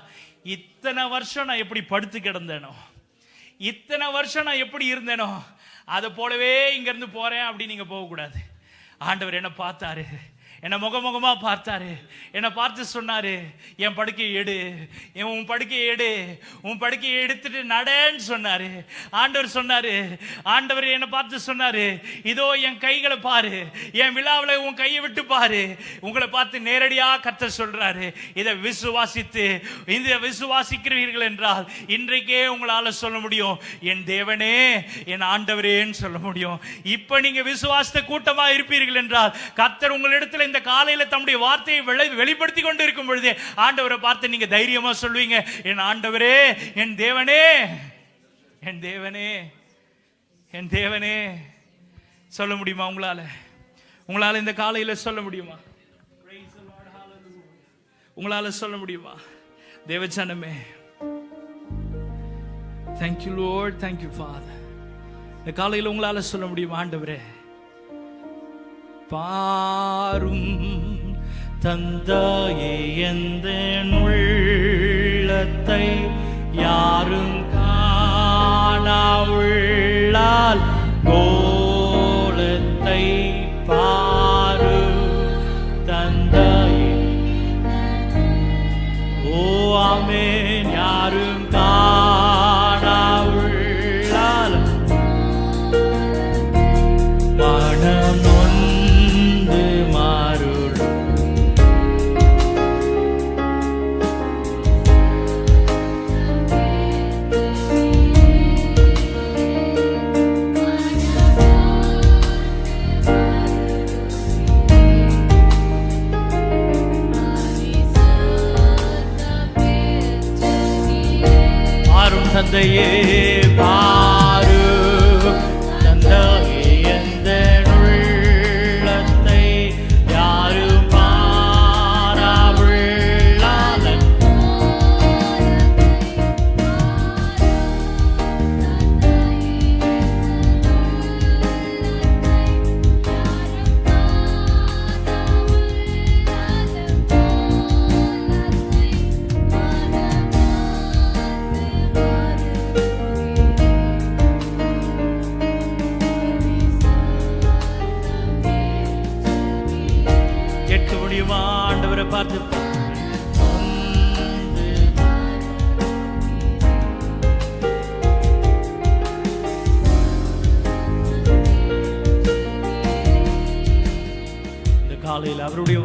இத்தனை வருஷம் நான் எப்படி படுத்து கிடந்தேனோ, இத்தனை வருஷம் நான் எப்படி இருந்தேனோ அதை போலவே இங்க இருந்து போறேன் அப்படி நீங்க போக கூடாது. ஆண்டவர் என்ன பார்த்தாரு, என்ன முகமுகமா பார்த்தாரு, என்னை பார்த்து சொன்னாரு, என் படுக்கையை எடு, உன் படுக்கையை எடுத்துட்டு நடன்னு சொன்னாரு. ஆண்டவர் சொன்னாரு, ஆண்டவர் என்னை பார்த்து சொன்னாரு, இதோ என் கைகளை பாரு, என் விழாவில் உன் கையை விட்டு பாரு. உங்களை பார்த்து நேரடியா கர்த்தர் சொல்றாரு. இதை விசுவாசிக்கிறீர்கள் என்றால் இன்றைக்கே உங்களால சொல்ல முடியும், என் தேவனே என் ஆண்டவரேன்னு சொல்ல முடியும். இப்ப நீங்க விசுவாச கூட்டமா இருப்பீர்கள் என்றால் கர்த்தர் உங்களிடத்தில் இந்த காலையில தம்முடைய வார்த்தையை வெளிப்படுத்தி கொண்டு இருக்கும் பொழுது ஆண்டவரை பார்த்து நீங்க தைரியமா சொல்வீங்க, என் ஆண்டவரே என் தேவனே என் தேவனே என் தேவனே. சொல்ல முடியுமா? உங்களால இந்த காலையில சொல்ல முடியுமா? உங்களால சொல்ல முடியுமா? தேவஜனமே, thank you Lord, thank you Father. இந்த காலையில உங்களால சொல்ல முடியுமா? ஆண்டவரே பாரும் தந்தாயே எந்த உள்ளத்தை யாரும் காணாவுள்ளால் கோலத்தை பாரு தந்தாயே. ஓ ஆமென். யாரும் காணாவுள்ளால் மனம் தந்தையே பாரு தந்தையே எந்த உள்ளத்தை யாரும் பாராவுள்ளாத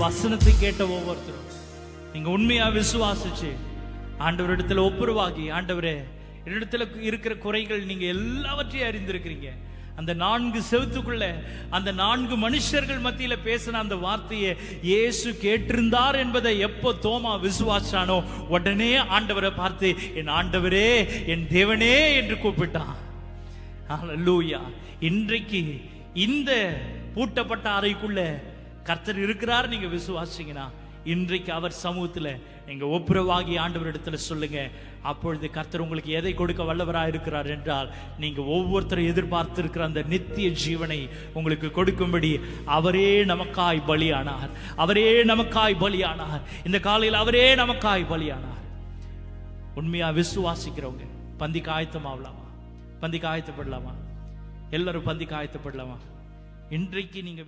வசனத்தை கேட்ட ஒவ்வொருத்தரும் நீங்க உண்மையா விசுவாசிச்சு ஆண்டவரிடத்துல ஒப்புரவாகி, ஆண்டவரே என்னிடத்துல இருக்கிற குறைகள் நீங்க எல்லாவற்றையும் அறிந்திருக்கிறீங்க. அந்த 4 செவுத்துக்குள்ள அந்த 4 மனுஷர்கள் மத்தியில பேசின அந்த வார்த்தையை இயேசு கேட்டிருந்தார் என்பதை எப்போ தோமா விசுவாசானோ உடனே ஆண்டவரை பார்த்து என் ஆண்டவரே, என் தேவனே என்று கூப்பிட்டான். ஹல்லேலூயா. இன்றைக்கு இந்த பூட்டப்பட்ட அறைக்குள்ள கர்த்தர் இருக்கிறார் நீங்க விசுவாசிங்கன்னா, இன்றைக்கு அவர் சமூகத்துல நீங்க ஒப்புரவாகி ஆண்டவரிடத்துல சொல்லுங்க. அப்பொழுது கர்த்தர் உங்களுக்கு எதை கொடுக்க வல்லவராக இருக்கிறார் என்றால், நீங்க ஒவ்வொருத்தரும் எதிர்பார்த்து இருக்கிற அந்த நித்திய ஜீவனை உங்களுக்கு கொடுக்கும்படி அவரே நமக்காய் பலியானார். அவரே நமக்காய் பலியானார். இந்த காலையில் அவரே நமக்காய் பலியானார். உண்மையா விசுவாசிக்கிறவங்க பந்திக்கு ஆயத்தமாகலாமா? பந்திக்கு ஆயத்தப்படலாமா? எல்லாரும் பந்திக்கு ஆயத்தப்படலாமா? இன்றைக்கு நீங்க